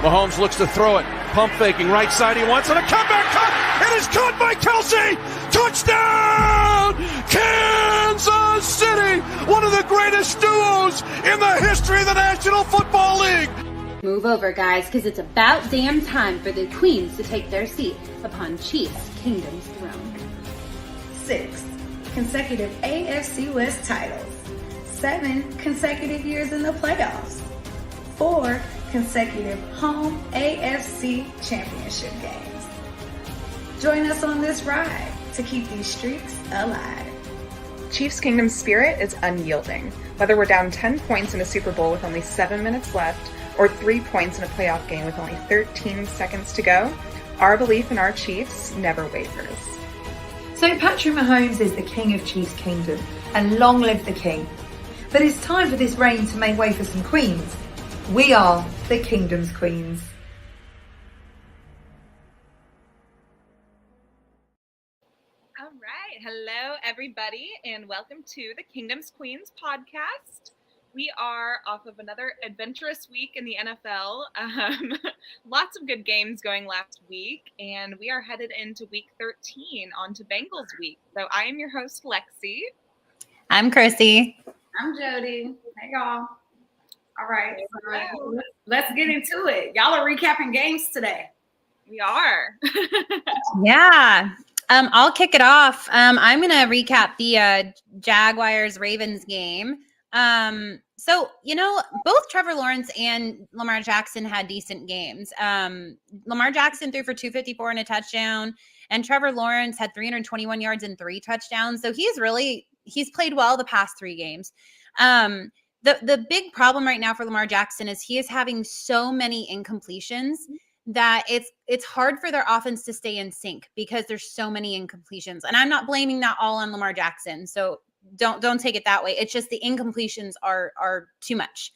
Mahomes looks to throw it. Pump faking. Right side he wants it. A comeback cut. It is caught by Kelsey. Touchdown! Kansas City! One of the greatest duos in the history of the National Football League. Move over, guys, because it's about damn time for the Queens to take their seat upon Chiefs Kingdom's throne. 6 consecutive AFC West titles. 7 consecutive years in the playoffs. 4 consecutive home AFC championship games. Join us on this ride to keep these streaks alive. Chiefs Kingdom spirit is unyielding. Whether we're down 10 points in a Super Bowl with only 7 minutes left, or 3 points in a playoff game with only 13 seconds to go, our belief in our Chiefs never wavers. So Patrick Mahomes is the king of Chiefs Kingdom, and long live the king. But it's time for this reign to make way for some queens. We are the Kingdom's Queens. All right. Hello, everybody, and welcome to the Kingdom's Queens podcast. We are off of another adventurous week in the NFL. Lots of good games going last week, and we are headed into week 13 onto Bengals week. So I am your host, Lexi. I'm Chrissy. I'm Jodi. Hey, y'all. All right. So let's get into it. Y'all are recapping games today. We are. Yeah. I'll kick it off. I'm going to recap the Jaguars-Ravens game. So, both Trevor Lawrence and Lamar Jackson had decent games. Lamar Jackson threw for 254 and a touchdown, and Trevor Lawrence had 321 yards and 3 touchdowns. So he's played well the past 3 games. The big problem right now for Lamar Jackson is he is having so many incompletions that it's hard for their offense to stay in sync because there's so many incompletions. And I'm not blaming that all on Lamar Jackson. So don't take it that way. It's just the incompletions are too much.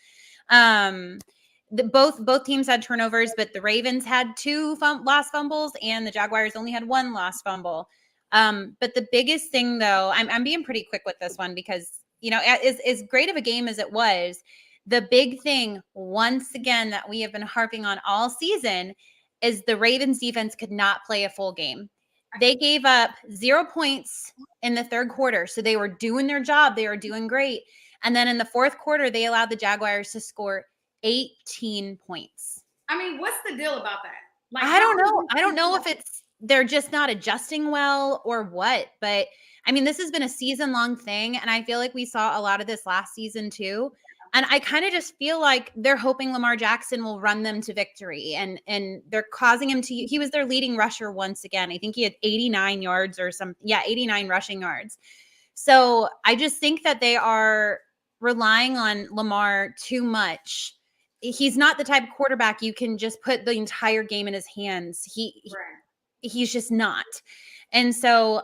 Both teams had turnovers, but the Ravens had 2 lost fumbles and the Jaguars only had 1 lost fumble. But the biggest thing, though, I'm being pretty quick with this one because, as great of a game as it was, the big thing, once again, that we have been harping on all season is the Ravens defense could not play a full game. They gave up 0 points in the third quarter. So they were doing their job. They were doing great. And then in the fourth quarter, they allowed the Jaguars to score 18 points. I mean, what's the deal about that? Like, I don't know. I don't know if they're just not adjusting well or what. But, I mean, this has been a season-long thing. And I feel like we saw a lot of this last season too. And I kind of just feel like they're hoping Lamar Jackson will run them to victory. And they're causing him to – he was their leading rusher once again. I think he had 89 yards or something. Yeah, 89 rushing yards. So I just think that they are relying on Lamar too much. He's not the type of quarterback you can just put the entire game in his hands. He's just not. And so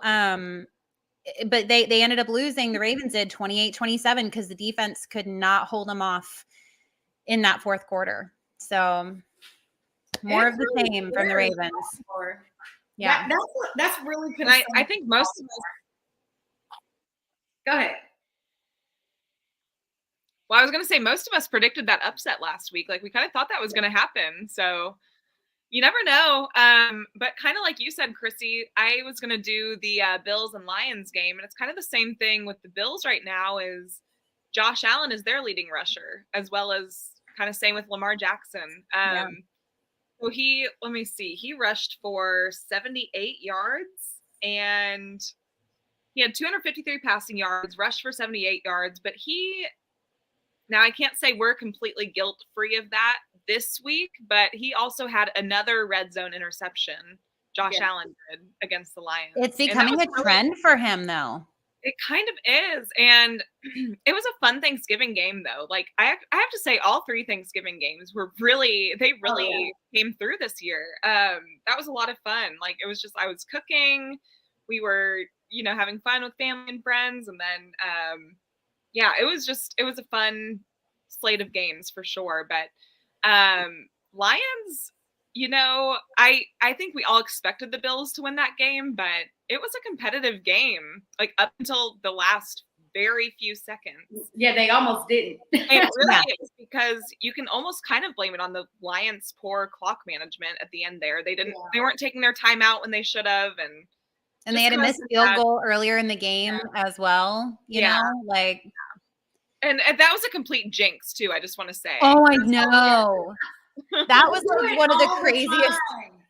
but they ended up losing. The Ravens did 28-27 because the defense could not hold them off in that fourth quarter. So more of the same from the Ravens. Yeah. That's really good. I think most of us. Go ahead. Well, I was going to say most of us predicted that upset last week. Like we kind of thought that was going to happen. So you never know. But kind of like you said, Chrissy, I was going to do the Bills and Lions game. And it's kind of the same thing with the Bills right now is Josh Allen is their leading rusher, as well as kind of same with Lamar Jackson. So let me see, he rushed for 78 yards and he had 253 passing yards, rushed for 78 yards. But now I can't say we're completely guilt-free of that this week, but he also had another red zone interception. Josh Allen did against the Lions. It's becoming a trend for him, though. It kind of is. And it was a fun Thanksgiving game, though. Like, I have to say all 3 Thanksgiving games were really came through this year. That was a lot of fun. Like, it was just, I was cooking. We were, having fun with family and friends. And then, it was a fun slate of games for sure. But Lions, I think we all expected the Bills to win that game, but it was a competitive game, like up until the last very few seconds. Yeah, they almost didn't. And really, it was because you can almost kind of blame it on the Lions' poor clock management at the end there. They weren't taking their time out when they should have, and they had a missed field goal earlier in the game as well. You know, like. And that was a complete jinx too. I just want to say. Oh, I know. That was like one of the craziest.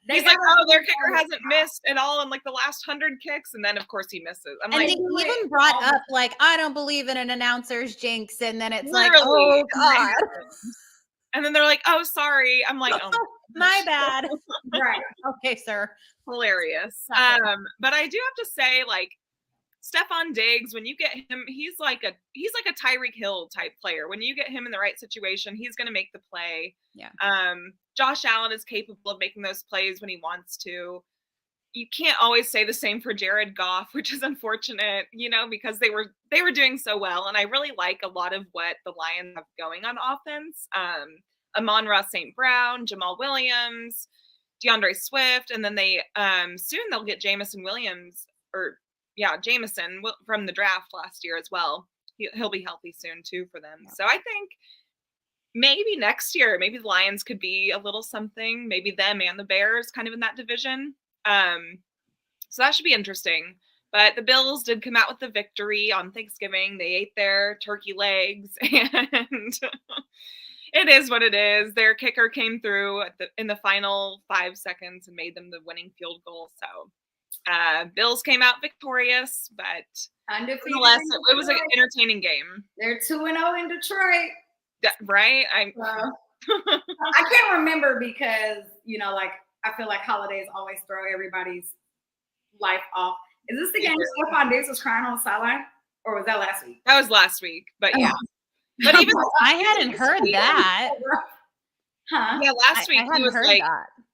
He's like, oh, their kicker hasn't missed at all in like the last 100 kicks, and then of course he misses. I'm like, they even brought up like, I don't believe in an announcer's jinx, and then it's like, literally, oh god. And then they're like, oh, sorry. I'm like, oh my bad. Right. Okay, sir. Hilarious. But I do have to say, like, Stephon Diggs, when you get him, he's like a Tyreek Hill type player. When you get him in the right situation, he's going to make the play. Yeah. Josh Allen is capable of making those plays when he wants to. You can't always say the same for Jared Goff, which is unfortunate, you know, because they were doing so well. And I really like a lot of what the Lions have going on offense. Amon-Ra St. Brown, Jamal Williams, DeAndre Swift, and then they soon they'll get Jameson from the draft last year as well. He'll be healthy soon too for them. Yeah. So I think maybe next year, maybe the Lions could be a little something, maybe them and the Bears kind of in that division. So that should be interesting. But the Bills did come out with the victory on Thanksgiving. They ate their turkey legs, and it is what it is. Their kicker came through in the final 5 seconds and made them the winning field goal. So Bills came out victorious, but nonetheless, it was an entertaining game. They're 2-0 in Detroit. Right? I can't remember because, you know, like, I feel like holidays always throw everybody's life off. Is this the game Stephon Diggs was crying on the sideline? Or was that last week? That was last week, but yeah. But even I hadn't heard that. Huh? Yeah, last week he was like,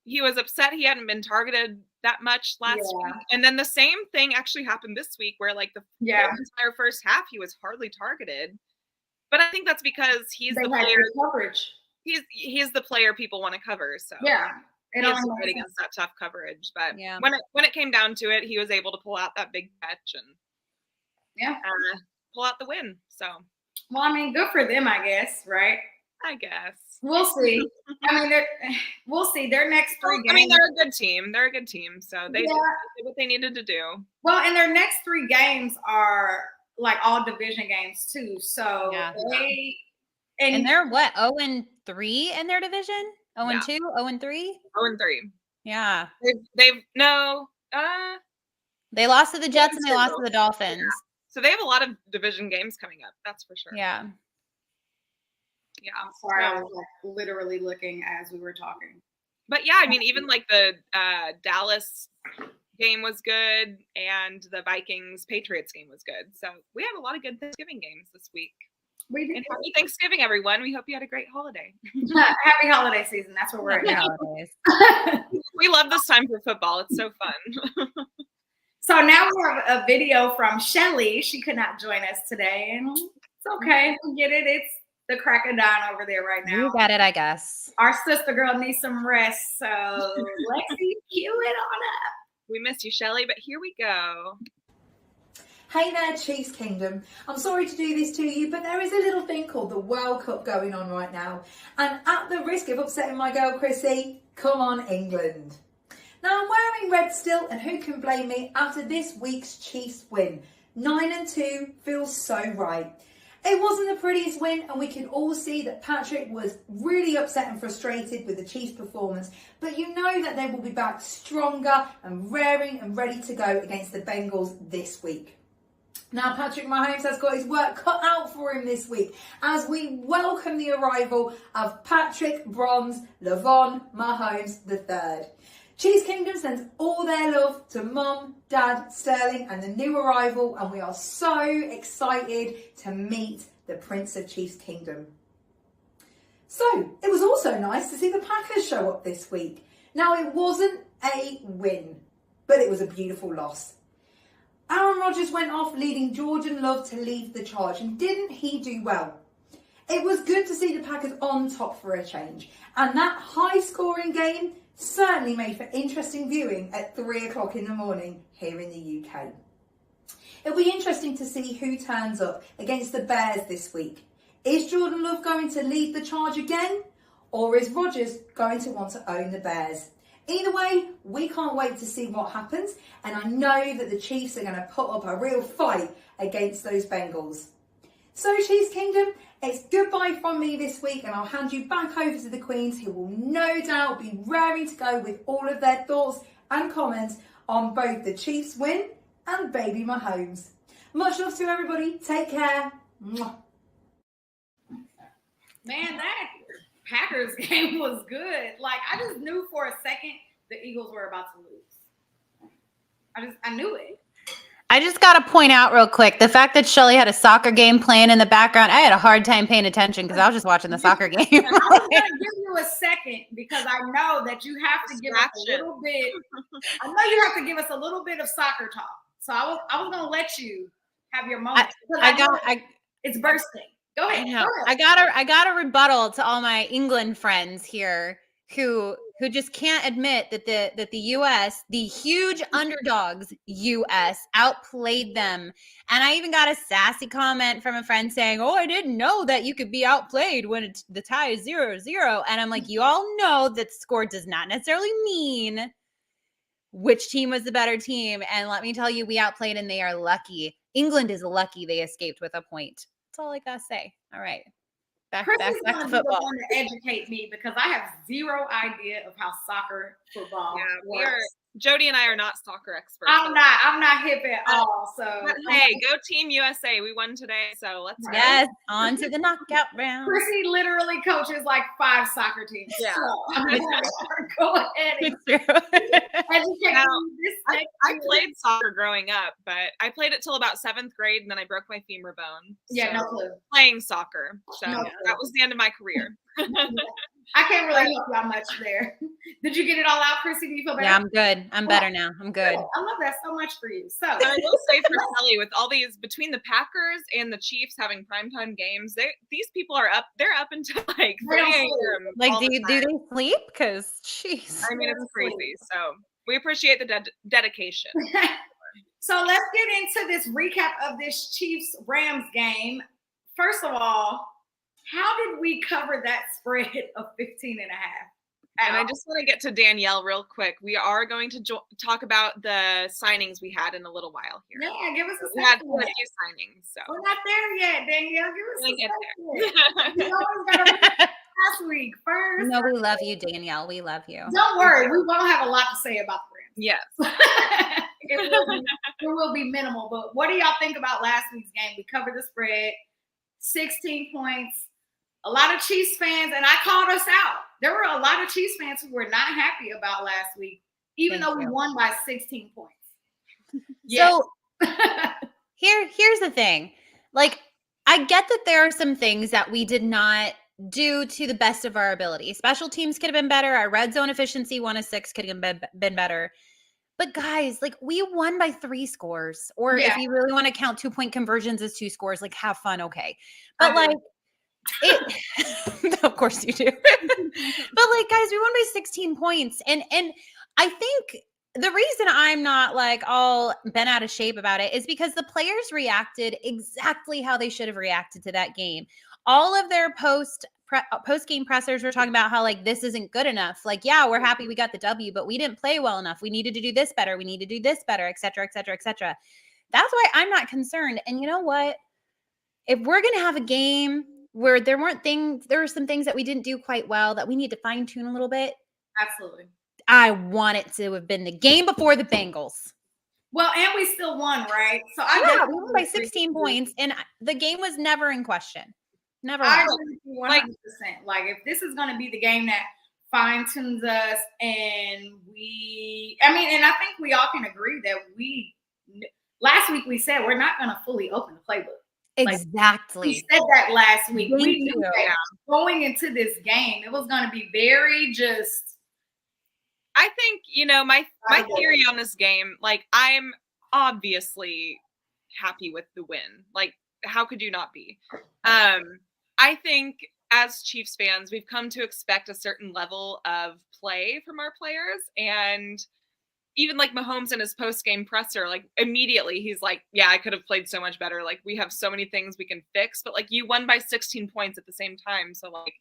he was upset he hadn't been targeted that much last week. And then the same thing actually happened this week where like the entire first half he was hardly targeted. But I think that's because he's the player coverage. He's the player people want to cover. So he is right against that tough coverage. But when it came down to it, he was able to pull out that big catch and pull out the win. So well, I mean, good for them, I guess, right? I guess. We'll see. I mean, we'll see. Their next 3 games. I mean, they're a good team. They're a good team. So they did what they needed to do. Well, and their next 3 games are like all division games too. So and they're what, 0-3 in their division? 0-2, 0-3? 0-3. Yeah. They lost to the Jets and they lost to the Dolphins. Yeah. So they have a lot of division games coming up. That's for sure. Yeah. Yeah. I'm sorry. I was like literally looking as we were talking. But yeah, I mean, even like the Dallas game was good and the Vikings-Patriots game was good. So we had a lot of good Thanksgiving games this week. We did. And happy Thanksgiving, everyone. We hope you had a great holiday. Happy holiday season. That's where we're at now. We love this time for football. It's so fun. So now we have a video from Shelley. She could not join us today. And it's okay. We get it. It's the crack of dawn over there right now. You got it, I guess. Our sister girl needs some rest. So Lexi, cue it on up. We missed you, Shelley, but here we go. Hey there, Chiefs Kingdom. I'm sorry to do this to you, but there is a little thing called the World Cup going on right now. And at the risk of upsetting my girl Chrissy, come on England. Now I'm wearing red still, and who can blame me after this week's Chiefs win? 9-2 feels so right. It wasn't the prettiest win, and we can all see that Patrick was really upset and frustrated with the Chiefs' performance, but you know that they will be back stronger and raring and ready to go against the Bengals this week. Now Patrick Mahomes has got his work cut out for him this week as we welcome the arrival of Patrick Bronze Levon Mahomes III. Chiefs Kingdom sends all their love to Mum, Dad, Sterling and the new arrival, and we are so excited to meet the Prince of Chiefs Kingdom. So, it was also nice to see the Packers show up this week. Now, it wasn't a win, but it was a beautiful loss. Aaron Rodgers went off leading Jordan Love to lead the charge, and didn't he do well? It was good to see the Packers on top for a change, and that high-scoring game certainly made for interesting viewing at 3 o'clock in the morning here in the UK. It'll be interesting to see who turns up against the Bears this week. Is Jordan Love going to lead the charge again? Or is Rodgers going to want to own the Bears? Either way, we can't wait to see what happens. And I know that the Chiefs are going to put up a real fight against those Bengals. So Chiefs Kingdom, it's goodbye from me this week, and I'll hand you back over to the Queens, who will no doubt be raring to go with all of their thoughts and comments on both the Chiefs win and baby Mahomes. Much love to everybody. Take care. Mwah. Man, that Packers game was good. Like, I just knew for a second the Eagles were about to lose. I knew it. I just got to point out real quick, the fact that Shelley had a soccer game playing in the background, I had a hard time paying attention because I was just watching the soccer game. I was going to give you a second because I know that you have to give us a little bit. I know you have to give us a little bit of soccer talk. So I was going to let you have your moment. It's bursting. Go ahead. I got a rebuttal to all my England friends here who just can't admit that the US, the huge underdogs US, outplayed them. And I even got a sassy comment from a friend saying, "Oh, I didn't know that you could be outplayed when the tie is 0-0." And I'm like, you all know that score does not necessarily mean which team was the better team. And let me tell you, we outplayed and they are lucky. England is lucky they escaped with a point. That's all I gotta say. All right. Back to football. To educate me because I have zero idea of how football works. Jodi and I are not soccer experts. I'm not hip at all. So but hey, go Team USA. We won today, so let's go. Yes, on to the knockout round. Chrissy literally coaches like 5 soccer teams. Yeah. So go ahead and educate me. I played soccer growing up, but I played it till about 7th grade, and then I broke my femur bone. Yeah, no clue. Playing soccer. So that was the end of my career. I can't really help y'all much there. Did you get it all out, Chrissy? Do you feel better? Yeah, I'm good. I'm better now. I'm good. I love that so much for you. So I will say for Shelley, with all these, between the Packers and the Chiefs having primetime games, these people are up. They're up until like 3 a.m. Like, do they sleep? Because, jeez. I mean, it's crazy. So we appreciate the dedication. So let's get into this recap of this Chiefs-Rams game. First of all, how did we cover that spread of 15.5? And I just want to get to Danielle real quick. We are going to talk about the signings we had in a little while here. Yeah, give us a second. We had a few signings. So we're not there yet, Danielle. Give us a second. You always got to last week first. No, we love you, Danielle. We love you. Don't worry. We won't have a lot to say about the Rams. Yes. It will be minimal. But what do y'all think about last week's game? We covered the spread, 16 points. A lot of Chiefs fans, and I called us out. There were a lot of Chiefs fans who were not happy about last week, even though we won by 16 points. So here's the thing. Like, I get that there are some things that we did not do to the best of our ability. Special teams could have been better. Our red zone efficiency, 1 of 6, could have been better. But guys, like, we won by 3 scores. Or if you really want to count 2-point conversions as 2 scores, like, have fun, okay. But of course you do. But like, guys, we won by 16 points. And I think the reason I'm not like all bent out of shape about it is because the players reacted exactly how they should have reacted to that game. All of their post-game pressers were talking about how, like, this isn't good enough. Like, yeah, we're happy we got the W, but we didn't play well enough. We needed to do this better. We need to do this better, et cetera, et cetera, et cetera. That's why I'm not concerned. And you know what? If we're going to have a game where there were some things that we didn't do quite well that we need to fine tune a little bit. Absolutely. I want it to have been the game before the Bengals. Well, and we still won, right? So we won by 16 points, and the game was never in question. Never. I agree with you 100%. Like, if this is going to be the game that fine tunes us, and I think we all can agree that last week we said we're not going to fully open the playbook. Exactly. We said that last week. We knew that going into this game, it was going to be very just. I think, my theory on this game, like, I'm obviously happy with the win. Like, how could you not be? I think as Chiefs fans, we've come to expect a certain level of play from our players. And, even like Mahomes in his post-game presser, like immediately he's like, yeah, I could have played so much better. Like we have so many things we can fix, but like you won by 16 points at the same time. So like,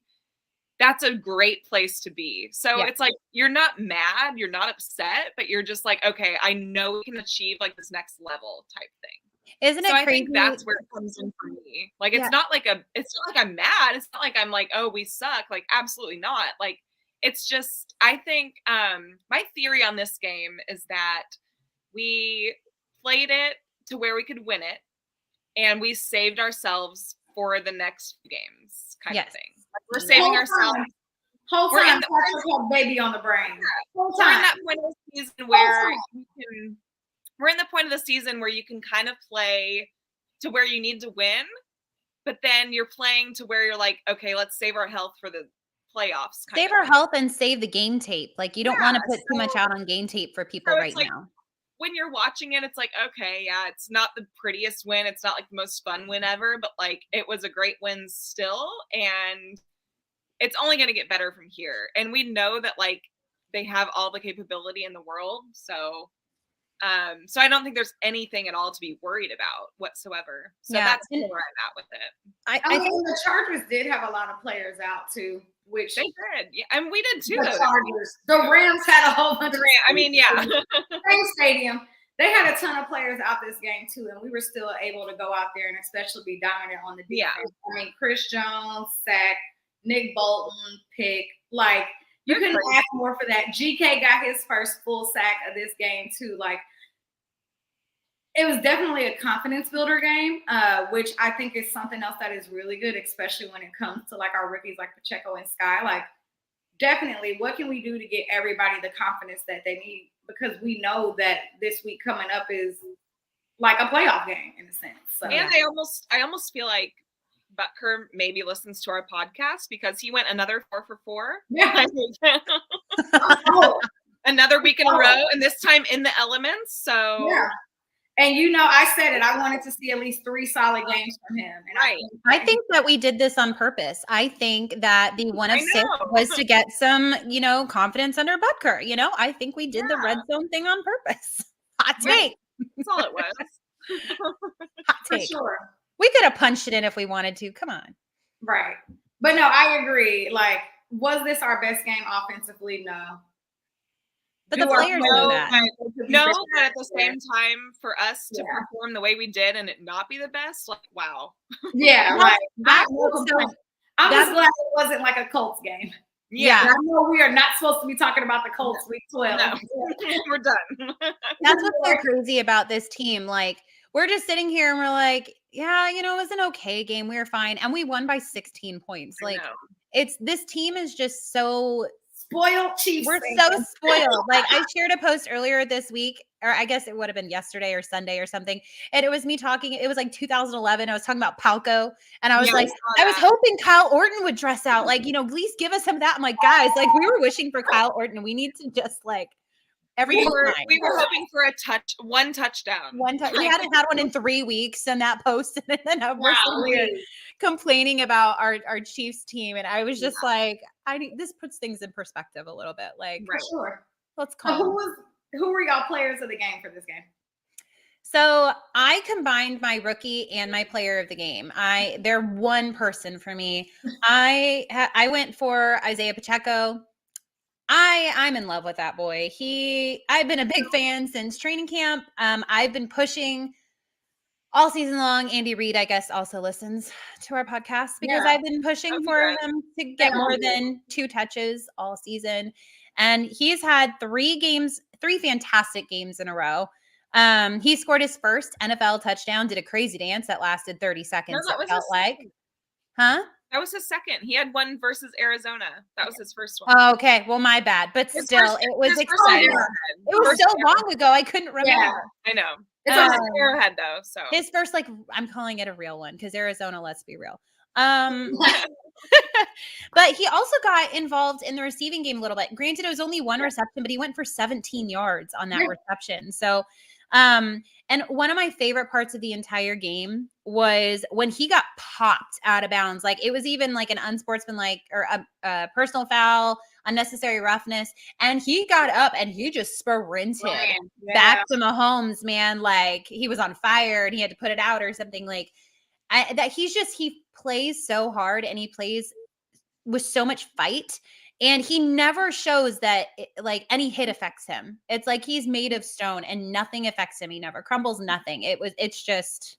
that's a great place to be. So it's like, you're not mad, you're not upset, but you're just like, okay, I know we can achieve like this next level type thing. Isn't it so crazy? I think that's where it comes in for me. Like, it's not like I'm mad. It's not like I'm like, oh, we suck. Like, absolutely not. Like, it's just, I think my theory on this game is that we played it to where we could win it, and we saved ourselves for the next few games kind of thing. Like, we're saving ourselves. Whole time, baby on the brain. Whole We're in time. that point of the season where you can. We're in the point of the season where you can kind of play to where you need to win, but then you're playing to where you're like, okay, let's save our health for the playoffs. Save our health and save the game tape. Like, you don't want to put too much out on game tape for people right now. When you're watching it, it's like, okay, yeah, it's not the prettiest win. It's not like the most fun win ever, but like it was a great win still. And it's only going to get better from here. And we know that like they have all the capability in the world. So I don't think there's anything at all to be worried about whatsoever. So that's where I'm at with it. I think the Chargers did have a lot of players out too, which they did. Yeah, and we did too. The Chargers. The Rams had a whole bunch of same stadium. They had a ton of players out this game too, and we were still able to go out there and especially be dominant on the defense. I mean, Chris Jones, sack, Nick Bolton, pick, like you couldn't ask more for that. GK got his first full sack of this game too. Like, it was definitely a confidence builder game, which I think is something else that is really good, especially when it comes to like our rookies like Pacheco and Sky. Like, definitely, what can we do to get everybody the confidence that they need? Because we know that this week coming up is like a playoff game in a sense. So. And I almost feel like Butker maybe listens to our podcast because he went another 4 for 4. Yeah. Another week in a row, and this time in the elements. So yeah. And I said it. I wanted to see at least 3 solid games from him. And I think that we did this on purpose. I think that the 1 of 6 was to get some, confidence under Butker. I think we did the red zone thing on purpose. Hot take. That's all it was. Hot take. For sure. We could have punched it in if we wanted to. Come on. Right. But no, I agree. Like, was this our best game offensively? No. But the players know that. No, but at the same time, for us to perform the way we did and it not be the best, like, wow. Yeah, right. I'm just glad it wasn't like a Colts game. Yeah. I know we are not supposed to be talking about the Colts week 12. No. We're done. That's what's so crazy about this team. Like, we're just sitting here and we're like, yeah, it was an okay game. We were fine. And we won by 16 points. Like, this team is just so spoiled. Chiefs. We're so spoiled. Like, I shared a post earlier this week, or I guess it would have been yesterday or Sunday or something. And it was me talking. It was like 2011. I was talking about Palco. And I was I was hoping Kyle Orton would dress out. Like, at least give us some of that. I'm like, guys, like, we were wishing for Kyle Orton. We need to just like, we were hoping for one touchdown. We hadn't had one in 3 weeks in that post. And then we're complaining about our Chiefs team. And I was just like, this puts things in perspective a little bit. Like, for sure. Let's call. So who were y'all players of the game for this game? So I combined my rookie and my player of the game. They're one person for me. I went for Isaiah Pacheco. I'm in love with that boy. I've been a big fan since training camp. I've been pushing all season long. Andy Reid, I guess, also listens to our podcast because I've been pushing for him to get more than 2 touches all season. And he's had 3 fantastic games in a row. He scored his first NFL touchdown, did a crazy dance that lasted 30 seconds. No, it felt like. Huh? That was his second. He had one versus Arizona. That was his first one. Oh, okay. Well, my bad. But still, it was exciting. It was so long ago. I couldn't remember. Yeah, I know. It's on Arrowhead, though. So his first, I'm calling it a real one because Arizona, let's be real. But he also got involved in the receiving game a little bit. Granted, it was only 1 reception, but he went for 17 yards on that reception. So, and one of my favorite parts of the entire game was when he got popped out of bounds. Like, it was even like an unsportsmanlike or a personal foul unnecessary roughness. And he got up and he just sprinted back to Mahomes, man. Like he was on fire and he had to put it out or something. Like he plays so hard and he plays with so much fight. And he never shows that like any hit affects him. It's like he's made of stone and nothing affects him. He never crumbles, nothing. It's just,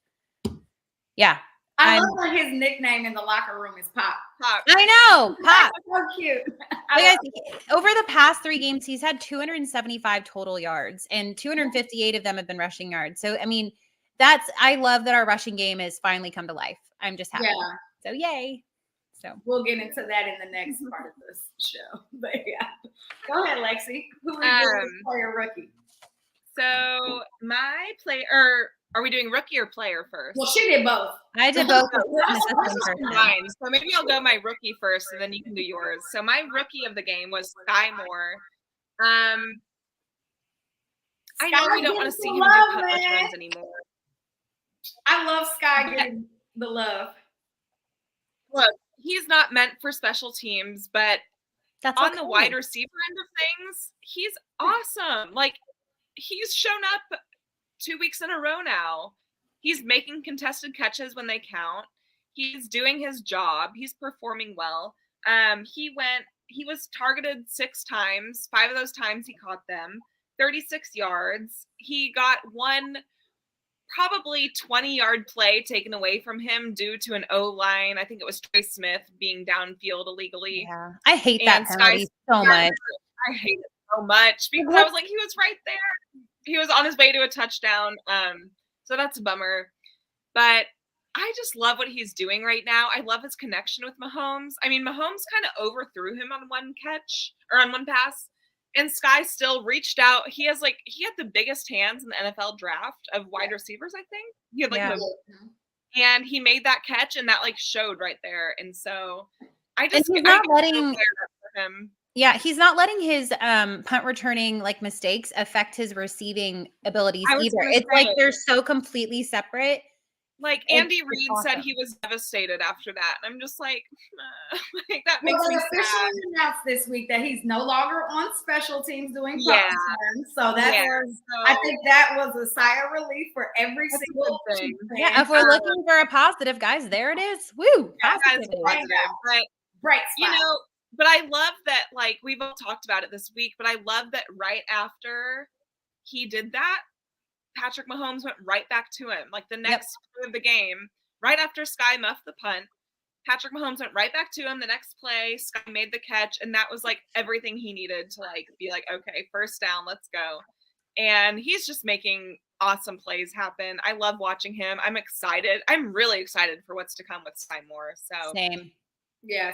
yeah. I love that his nickname in the locker room is Pop. Pop. I know, Pop. So cute. Guys, over the past 3 games, he's had 275 total yards and 258 of them have been rushing yards. So, I mean, I love that our rushing game has finally come to life. I'm just happy. Yeah. So, yay. So we'll get into that in the next part of this show. But yeah. Go ahead, Lexi. Who are you doing for your rookie? So my player, are we doing rookie or player first? Well, she did both. I did both. Mine. So maybe I'll go my rookie first and then you can do yours. So my rookie of the game was Sky Moore. I know we don't want to see him do punt returns anymore. I love Sky getting the love. Look, he's not meant for special teams, but on the wide receiver end of things, he's awesome. Like, he's shown up 2 weeks in a row now. He's making contested catches when they count. He's doing his job. He's performing well. He was targeted 6 times. 5 of those times he caught them. 36 yards. He got one probably 20-yard play taken away from him due to an O-line. I think it was Trey Smith being downfield illegally. Yeah, I hate that penalty so much. I hate it so much because I was like, he was right there. He was on his way to a touchdown. So that's a bummer. But I just love what he's doing right now. I love his connection with Mahomes. I mean, Mahomes kind of overthrew him on one pass. And Sky still reached out. He had the biggest hands in the NFL draft of wide receivers, I think. He had and he made that catch and that showed right there. And so he's not letting him. Yeah, he's not letting his punt returning mistakes affect his receiving abilities either. It's like they're so completely separate. Andy Reid said he was devastated after that. And I'm just like that makes me sad. Officially announced this week that he's no longer on special teams doing punt returns. So I think that was a sigh of relief for every single thing. Yeah, if we're looking for a positive, guys, there it is. Woo! Positive. Right. But I love that, we've all talked about it this week, but I love that right after he did that, Patrick Mahomes went right back to him. The next play of the game, right after Sky muffed the punt, Patrick Mahomes went right back to him. The next play, Sky made the catch, and that was everything he needed to be okay, first down, let's go. And he's just making awesome plays happen. I love watching him. I'm excited. I'm really excited for what's to come with Sky Moore. So same. Yeah.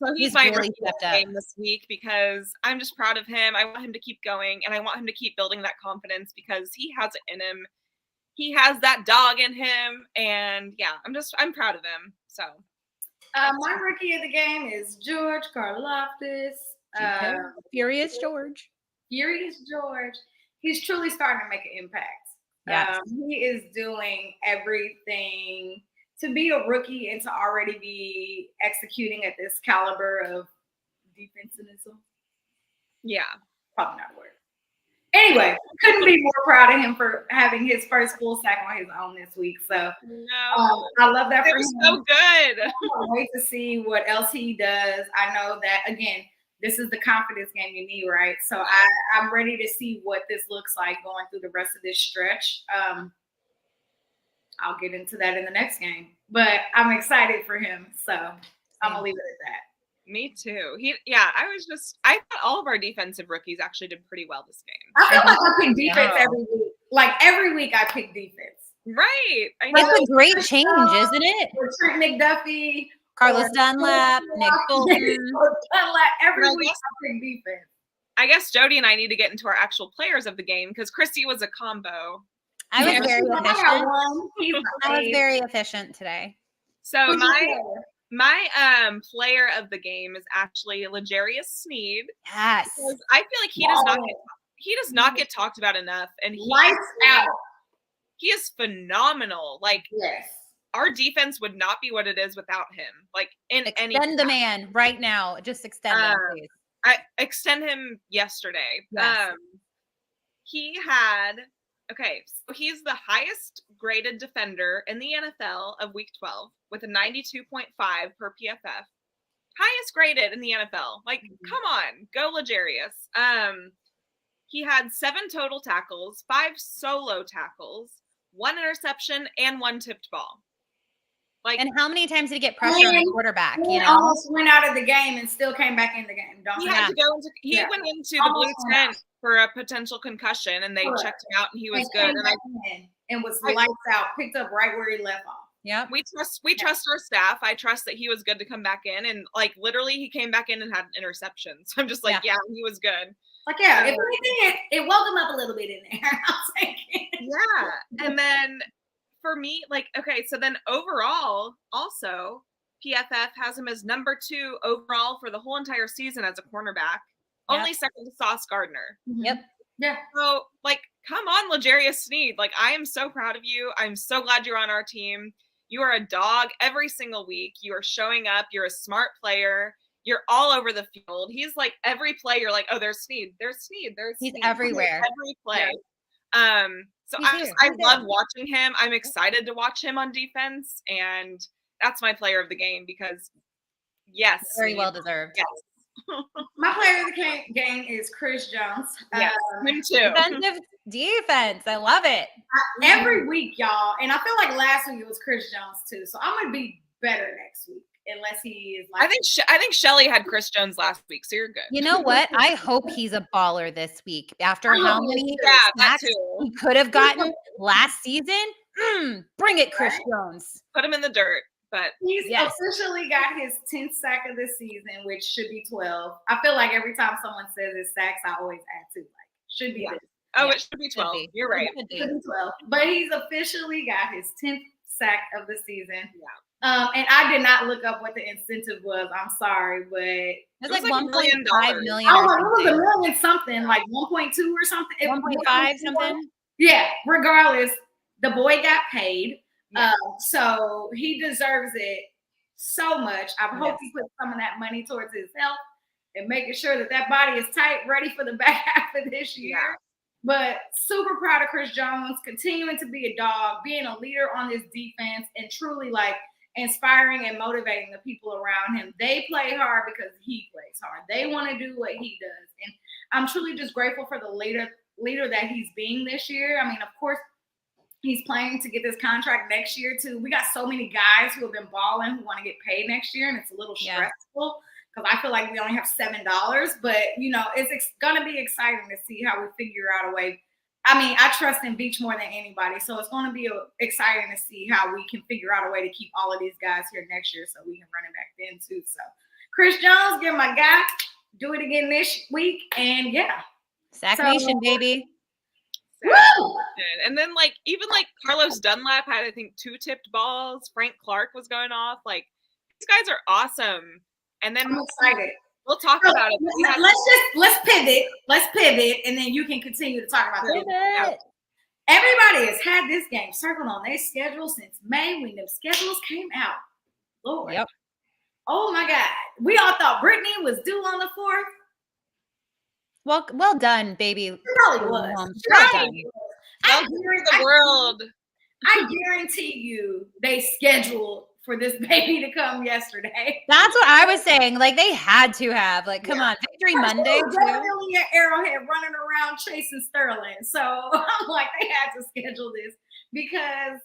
So he's my really game this week because I'm just proud of him. I want him to keep going and I want him to keep building that confidence because he has it in him. He has that dog in him. And I'm proud of him. So my rookie of the game is George Karlaftis. Furious George. He's truly starting to make an impact. Yes. He is doing everything to be a rookie and to already be executing at this caliber of defensivism. Yeah. Probably not a word. Anyway, couldn't be more proud of him for having his first full sack on his own this week. So I love that for him. So good. I can't wait to see what else he does. I know that, again, this is the confidence game you need, right? So I'm ready to see what this looks like going through the rest of this stretch. I'll get into that in the next game, but I'm excited for him. So I'm gonna leave it at that. Me too. I thought all of our defensive rookies actually did pretty well this game. I feel like I pick defense every week. Every week I pick defense. Right. It's a great change, isn't it? Trent McDuffie, Carlos Dunlap, Nick Bolton. Every week I pick defense. I guess Jodi and I need to get into our actual players of the game because Chrissy was a combo. I was very efficient today. So my player of the game is actually L'Jarius Sneed. Yes. Because I feel like he does not get talked about enough. And lights out. He is phenomenal. Yes. Our defense would not be what it is without him. Extend the man right now. Just extend him, please. I extend him yesterday. Yes. So he's the highest graded defender in the NFL of week 12 with a 92.5 per PFF. Highest graded in the NFL. Like, come on, go Legarius. He had 7 total tackles, 5 solo tackles, 1 interception, and 1 tipped ball. Like, and how many times did he get pressure on the quarterback? He almost went out of the game and still came back in the game. He had to go into. He went into the blue tent for a potential concussion, and they checked him out, and he was good. And was lights out, picked up right where he left off. Yeah, we trust our staff. I trust that he was good to come back in, and like literally, he came back in and had an interception. So I'm just like, yeah he was good. Like, if anything, it woke him up a little bit in there. I'll take it. Yeah, and then for me, like, okay, so then overall, also PFF has him as number 2 overall for the whole entire season as a cornerback, only second to Sauce Gardner. Yep. Yeah. So, like, come on, L'Jarius Sneed. Like, I am so proud of you. I'm so glad you're on our team. You are a dog every single week. You are showing up. You're a smart player. You're all over the field. He's like every play. You're like, oh, there's Sneed. There's Sneed. He's everywhere. Every play. Yeah. So I love watching him. I'm excited to watch him on defense, and that's my player of the game because, yes, very well deserved. Yes. My player of the game is Chris Jones. Yes, him too. Defensive defense. I love it. Every week, y'all, and I feel like last week it was Chris Jones too. So I'm gonna be better next week. Unless he is like, I think Shelley had Chris Jones last week, so you're good. You know what? I hope he's a baller this week. After how many sacks he could have gotten last season, bring it, Chris Jones. Put him in the dirt. But he's officially got his 10th sack of the season, which should be 12. I feel like every time someone says it's sacks, I always add 2. Like, should be this. Oh, it should be 12. You're right. It should be 12. But he's officially got his 10th sack of the season. Yeah. And I did not look up what the incentive was. I'm sorry, but it was like $1.5 million. Oh, it was $1 million something, like 1.2 or something. 1.5 something. Yeah. Regardless, the boy got paid, so he deserves it so much. I hope he puts some of that money towards his health and making sure that body is tight, ready for the back half of this year. Yeah. But super proud of Chris Jones, continuing to be a dog, being a leader on this defense, and truly like inspiring and motivating the people around him. They play hard because he plays hard. They want to do what he does. And I'm truly just grateful for the leader that he's being this year. I mean, of course, he's planning to get this contract next year too. We got so many guys who have been balling who want to get paid next year, and it's a little stressful because I feel like we only have $7. But, it's going to be exciting to see how we figure out a way. I mean, I trust in Beach more than anybody, so it's going to be exciting to see how we can figure out a way to keep all of these guys here next year so we can run it back then too. So, Chris Jones, get my guy, do it again this week, and Sack Nation, baby. Woo! And then even Carlos Dunlap had, I think, 2 tipped balls. Frank Clark was going off. Like, these guys are awesome. And then I'm excited. We'll talk about it. Let's pivot, and then you can continue to talk about it. Everybody has had this game circled on their schedule since May when them schedules came out. Lord. Yep. Oh my God. We all thought Brittany was due on the 4th. Well done, baby. She probably was. I guarantee you they scheduled for this baby to come yesterday. That's what I was saying. Like, they had to have. Like, come on, Victory Monday. Definitely an Arrowhead running around chasing Sterling. So I'm like, they had to schedule this because,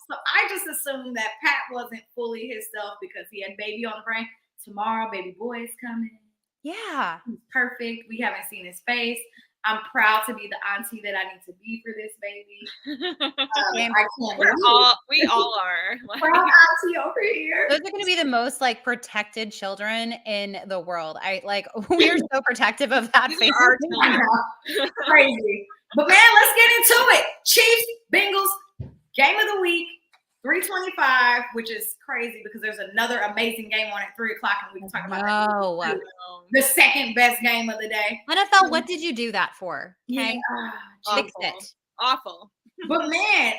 So I just assumed that Pat wasn't fully himself because he had baby on the brain. Tomorrow, baby boy is coming. Yeah. He's perfect. We haven't seen his face. I'm proud to be the auntie that I need to be for this baby. We all are. Proud auntie over here. Those are going to be the most protected children in the world. We are so protective of that family. Crazy. But man, let's get into it. Chiefs, Bengals, game of the week, 3:25, which is crazy because there's another amazing game on at 3:00, and we can talk about that. The second best game of the day. NFL, what did you do that for? Okay, fix it. Awful. But man,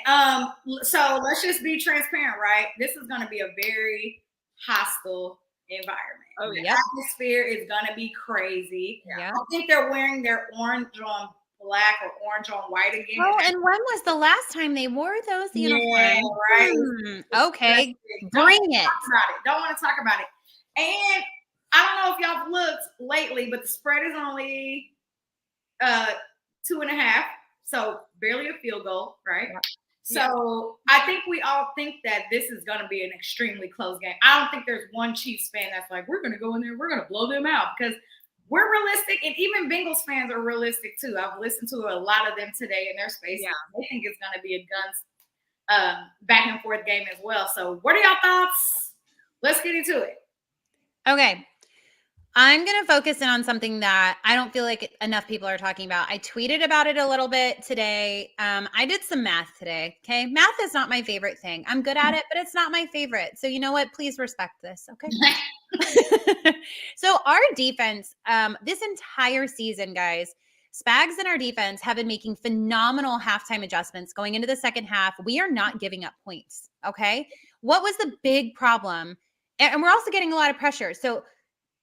so let's just be transparent, right? This is going to be a very hostile environment. Oh, The yep. atmosphere is gonna be crazy. Yeah. I think they're wearing their orange on black or orange on white again. Oh, and when was the last time they wore those uniforms? Right. Okay, Don't bring wanna it. talk about it. Don't want to talk about it. And I don't know if y'all have looked lately, but the spread is only 2.5, so barely a field goal, right? Yeah. So I think we all think that this is going to be an extremely close game. I don't think there's one Chiefs fan that's like, we're going to go in there, we're going to blow them out, because we're realistic, and even Bengals fans are realistic too. I've listened to a lot of them today in their spaces. Yeah. They think it's going to be a guns back and forth game as well. So what are y'all thoughts? Let's get into it. Okay. I'm going to focus in on something that I don't feel like enough people are talking about. I tweeted about it a little bit today. I did some math today. Okay. Math is not my favorite thing. I'm good at it, but it's not my favorite. So you know what? Please respect this. Okay. So our defense, this entire season, guys, Spags and our defense have been making phenomenal halftime adjustments going into the second half. We are not giving up points. Okay. What was the big problem? And we're also getting a lot of pressure. So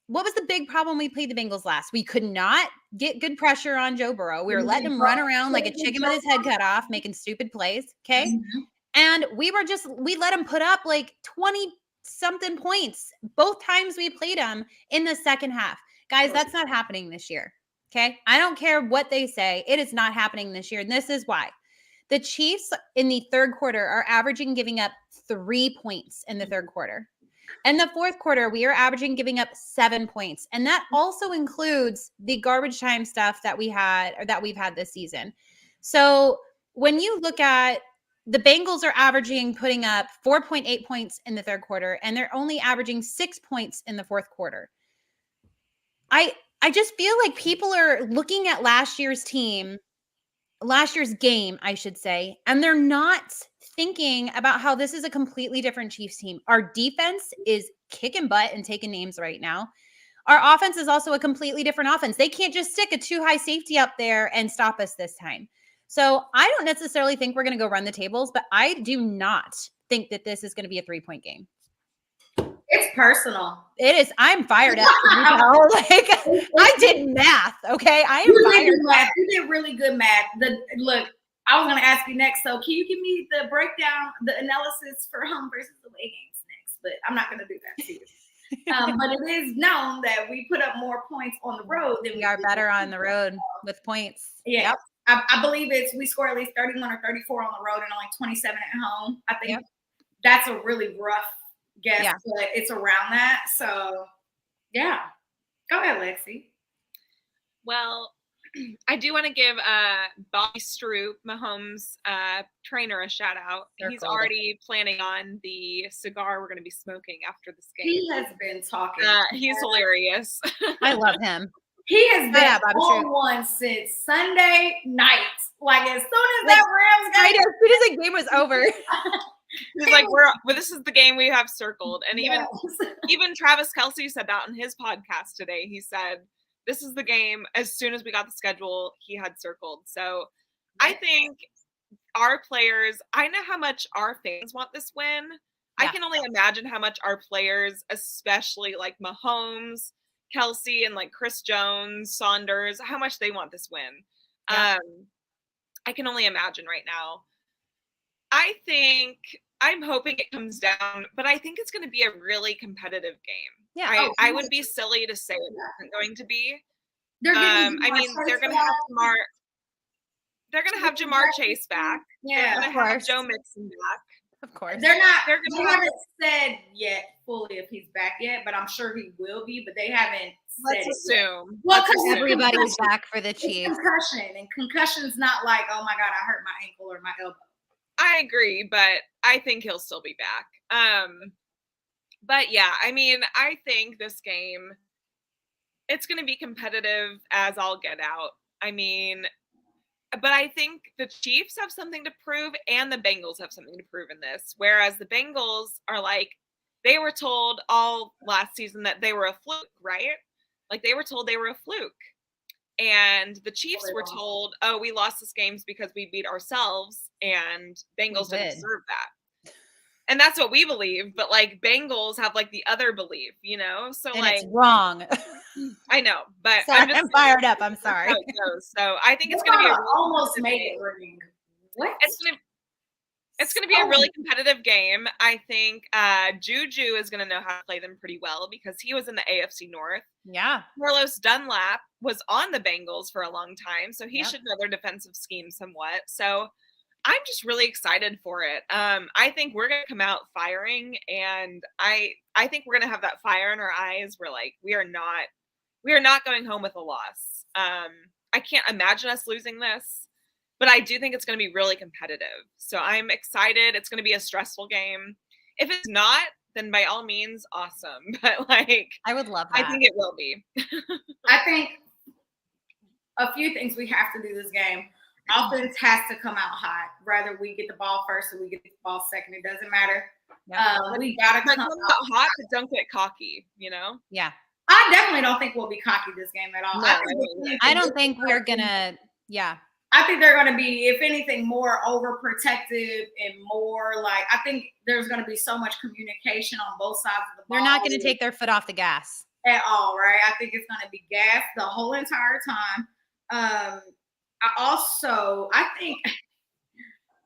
what was the big problem we played the Bengals last? We could not get good pressure on Joe Burrow. We were letting him run around like a chicken with his head cut off, making stupid plays. Okay. Mm-hmm. And we let him put up like 20 something points both times we played him in the second half. Guys, that's not happening this year. Okay. I don't care what they say. It is not happening this year. And this is why. The Chiefs in the third quarter are averaging giving up 3 points in the third quarter. In the fourth quarter, we are averaging giving up 7 points. And that also includes the garbage time stuff that we've had this season. So when you look at the Bengals are averaging putting up 4.8 points in the third quarter, and they're only averaging 6 points in the fourth quarter. I just feel like people are looking at last year's game, I should say, and they're not thinking about how this is a completely different Chiefs team. Our defense is kicking butt and taking names right now. Our offense is also a completely different offense. They can't just stick a too high safety up there and stop us this time. So I don't necessarily think we're going to go run the tables, but I do not think that this is going to be a 3-point game. It's personal. It is. I'm fired up. Like I did math. Okay. I am fired up. You did really good math. Look, I was going to ask you next. So can you give me the breakdown, the analysis for home versus away games next? But I'm not going to do that to you. But it is known that we put up more points on the road than we are better on the road with points. Yeah. Yep. I believe we score at least 31 or 34 on the road and only 27 at home. I think that's a really rough guess, but it's around that. So, yeah. Go ahead, Lexi. Well, I do want to give Bobby Stroop, Mahomes' trainer, a shout out. He's already planning on the cigar we're going to be smoking after this game. He has been talking. He's hilarious. I love him. He has been on one since Sunday night. Like as soon as that Rams game, as soon as the game was over. He's like, this is the game we have circled. And even Travis Kelce said that on his podcast today. He said, this is the game. As soon as we got the schedule, he had circled. So I think our players, I know how much our fans want this win. Yeah. I can only imagine how much our players, especially like Mahomes, Kelce, and like Chris Jones, Saunders, how much they want this win. Yeah. I can only imagine right now. I'm hoping it comes down, but I think it's going to be a really competitive game. Yeah, I would be silly to say it isn't going to be. They're going to have Jamar. They're going to have Jamar Chase back. Yeah, they're going to have Joe Mixon back. Of course, they haven't said yet fully if he's back yet, but I'm sure he will be. But they haven't. Let's assume. Well, everybody's back for the Chiefs. Concussion's not like, oh my God, I hurt my ankle or my elbow. I agree, but I think he'll still be back. But yeah, I think this game, it's going to be competitive as all get out. But I think the Chiefs have something to prove and the Bengals have something to prove in this. Whereas the Bengals are like, they were told all last season that they were a fluke, right? Like they were told they were a fluke. And the Chiefs were told, oh, we lost this game because we beat ourselves, and Bengals didn't deserve that. And that's what we believe, but like Bengals have like the other belief, you know? So And like it's wrong. I know, but Sorry, I'm fired up. I'm sorry. How it goes. So I think it's gonna be a really almost made it ring. What? It's gonna be a really competitive game. I think Juju is gonna know how to play them pretty well because he was in the AFC North. Yeah. Carlos Dunlap was on the Bengals for a long time, so he should know their defensive scheme somewhat. So I'm just really excited for it. I think we're gonna come out firing, and I think we're gonna have that fire in our eyes. We're like, we are not going home with a loss. I can't imagine us losing this, but I do think it's gonna be really competitive. So I'm excited. It's gonna be a stressful game. If it's not, then by all means, awesome. But like, I would love that. I think it will be. I think a few things we have to do this game. Offense has to come out hot. Whether we get the ball first or we get the ball second, it doesn't matter. We gotta come out hot, but don't get cocky. You know? Yeah. I definitely don't think we'll be cocky this game at all. No, I don't think we're gonna. Yeah. I think they're going to be, if anything, more overprotective and more like, I think there's going to be so much communication on both sides of the ball. They're not going to take their foot off the gas at all, right? I think it's going to be gas the whole entire time. I think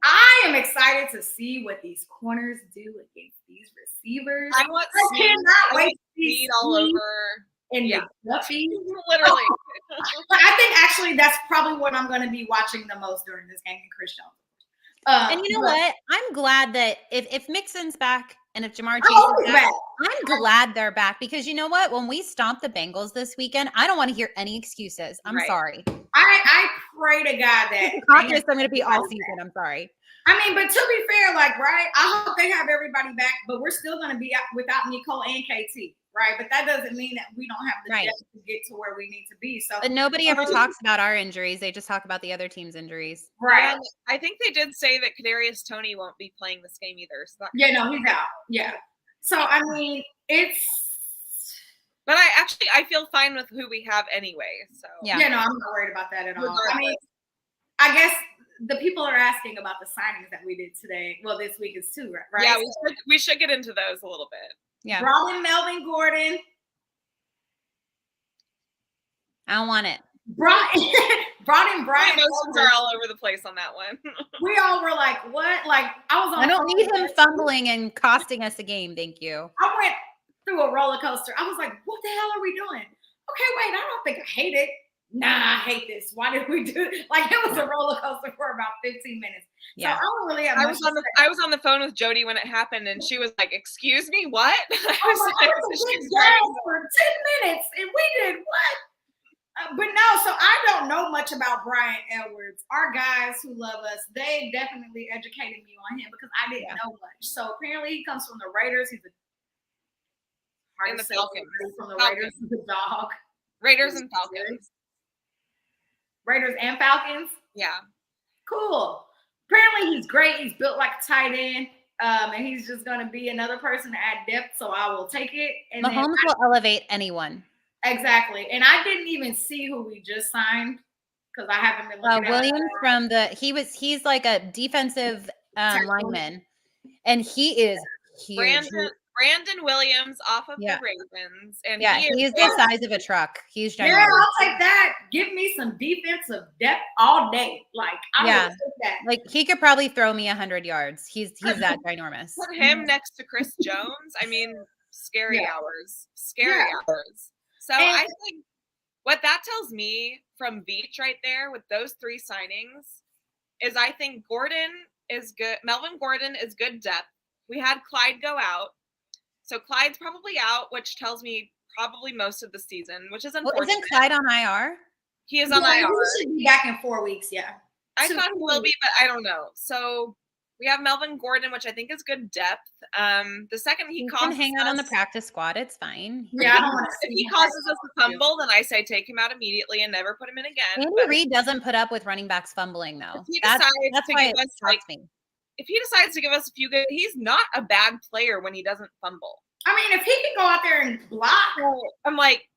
I am excited to see what these corners do against these receivers. I cannot wait to see all over. And Duffy. Literally. I think actually that's probably what I'm going to be watching the most during this game in Chris Jones. And you know what? I'm glad that if Mixon's back and if Jamar Chase is back, I'm glad they're back because you know what? When we stomp the Bengals this weekend, I don't want to hear any excuses. I'm sorry. I pray to God that I'm going to be all season. I'm sorry. I mean, but to be fair, like, right, I hope they have everybody back, but we're still going to be without Nicole and KT, right? But that doesn't mean that we don't have the depth to get to where we need to be. So, but nobody ever talks about our injuries. They just talk about the other team's injuries. Right. And I think they did say that Kadarius Toney won't be playing this game either. So he's out. Yeah. So, I mean, But I feel fine with who we have anyway. So no, I'm not worried about that at all. I mean, I guess the people are asking about the signings that we did today. Well, this week is too, right? Yeah, we should get into those a little bit. Yeah. Brought in Melvin Gordon. I don't want it. Brought in Brian. Emotions are all over the place on that one. We all were like, what? Like, I don't need him fumbling and costing us a game. Thank you. I went through a roller coaster. I was like, what the hell are we doing? Okay, wait, I don't think I hate it. Nah, I hate this. Why did we do it? Like, it was a roller coaster for about 15 minutes. Yeah. So I don't really have I was on the phone with Jodi when it happened, and she was like, "Excuse me, what?" I was like, for 10 minutes, and we did what? But no, so I don't know much about Brian Edwards. Our guys who love us, they definitely educated me on him because I didn't know much. So apparently, he comes from the Raiders. He's the Falcons. From the Raiders, he's a dog. Raiders and Falcons. Raiders and Falcons? Yeah. Cool. Apparently, he's great. He's built like a tight end, and he's just going to be another person to add depth, so I will take it. And Mahomes will elevate anyone. Exactly. And I didn't even see who we just signed because I haven't been looking at Williams he's like a defensive lineman, and he is huge. Brandon Williams off of the Ravens. And he's the size of a truck. He's ginormous. Yeah, I'll take that. Give me some defensive depth all day. Like, I will take that. Like, he could probably throw me 100 yards. He's that ginormous. Put him next to Chris Jones. I mean, scary hours. Scary hours. So I think what that tells me from Beach right there with those three signings is I think Gordon is good. Melvin Gordon is good depth. We had Clyde go out. So Clyde's probably out, which tells me probably most of the season, which is unfortunate. Well, isn't Clyde on IR? He is on IR. He should be back in 4 weeks, I thought he will be, but I don't know. So we have Melvin Gordon, which I think is good depth. The second he can hang out on the practice squad, it's fine. Yeah, I don't want to if he causes us a fumble, then I say take him out immediately and never put him in again. Andy Reid doesn't put up with running backs fumbling, though. That's why it strikes me. If he decides to give us a few good, he's not a bad player when he doesn't fumble. I mean, if he can go out there and block, I'm like,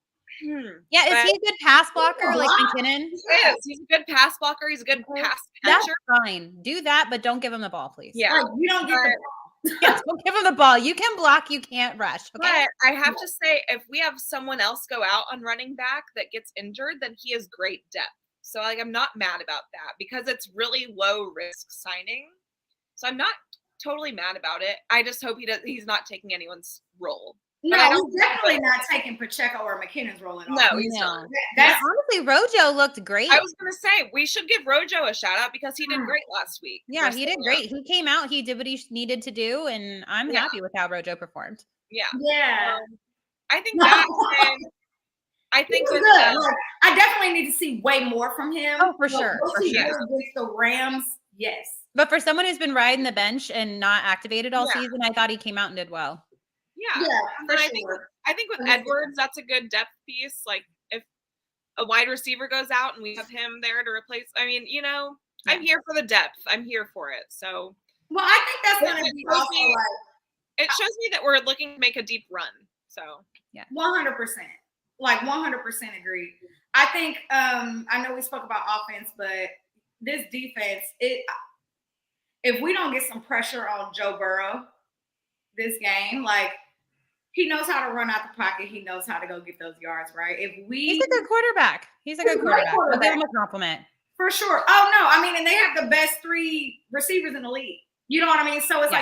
Yeah, is he a good pass blocker like McKinnon? He is. He's a good pass blocker. He's a good pass catcher. That's fine. Do that, but don't give him the ball, please. Yeah, like, you don't get the ball. Yes, don't give him the ball. You can block, you can't rush. Okay. But I have to say, if we have someone else go out on running back that gets injured, then he has great depth. So like, I'm not mad about that because it's really low risk signing. So I'm not totally mad about it. I just hope he's not taking anyone's role. No, he's definitely not taking Pacheco or McKinnon's role at all. No, he's not. Honestly, Rojo looked great. I was going to say, we should give Rojo a shout out because he did great last week. Yeah, he did great. He came out, he did what he needed to do, and I'm happy with how Rojo performed. Yeah. Yeah. I think that I think good. Like, I definitely need to see way more from him. Oh, for sure. Against the Rams, yes. But for someone who's been riding the bench and not activated all season, I thought he came out and did well. Yeah, for sure. I think with Edwards, that's a good depth piece. Like if a wide receiver goes out and we have him there to replace, I mean, you know, I'm here for the depth. I'm here for it. So, well, I think that's going to be also like, it shows me that we're looking to make a deep run. So, yeah, 100%, like 100% agree. I think, I know we spoke about offense, but this defense, if we don't get some pressure on Joe Burrow this game, like, he knows how to run out the pocket. He knows how to go get those yards, right? He's a good quarterback. He's a good quarterback. I'll give him a compliment. For sure. Oh, no. I mean, and they have the best 3 receivers in the league. You know what I mean? So it's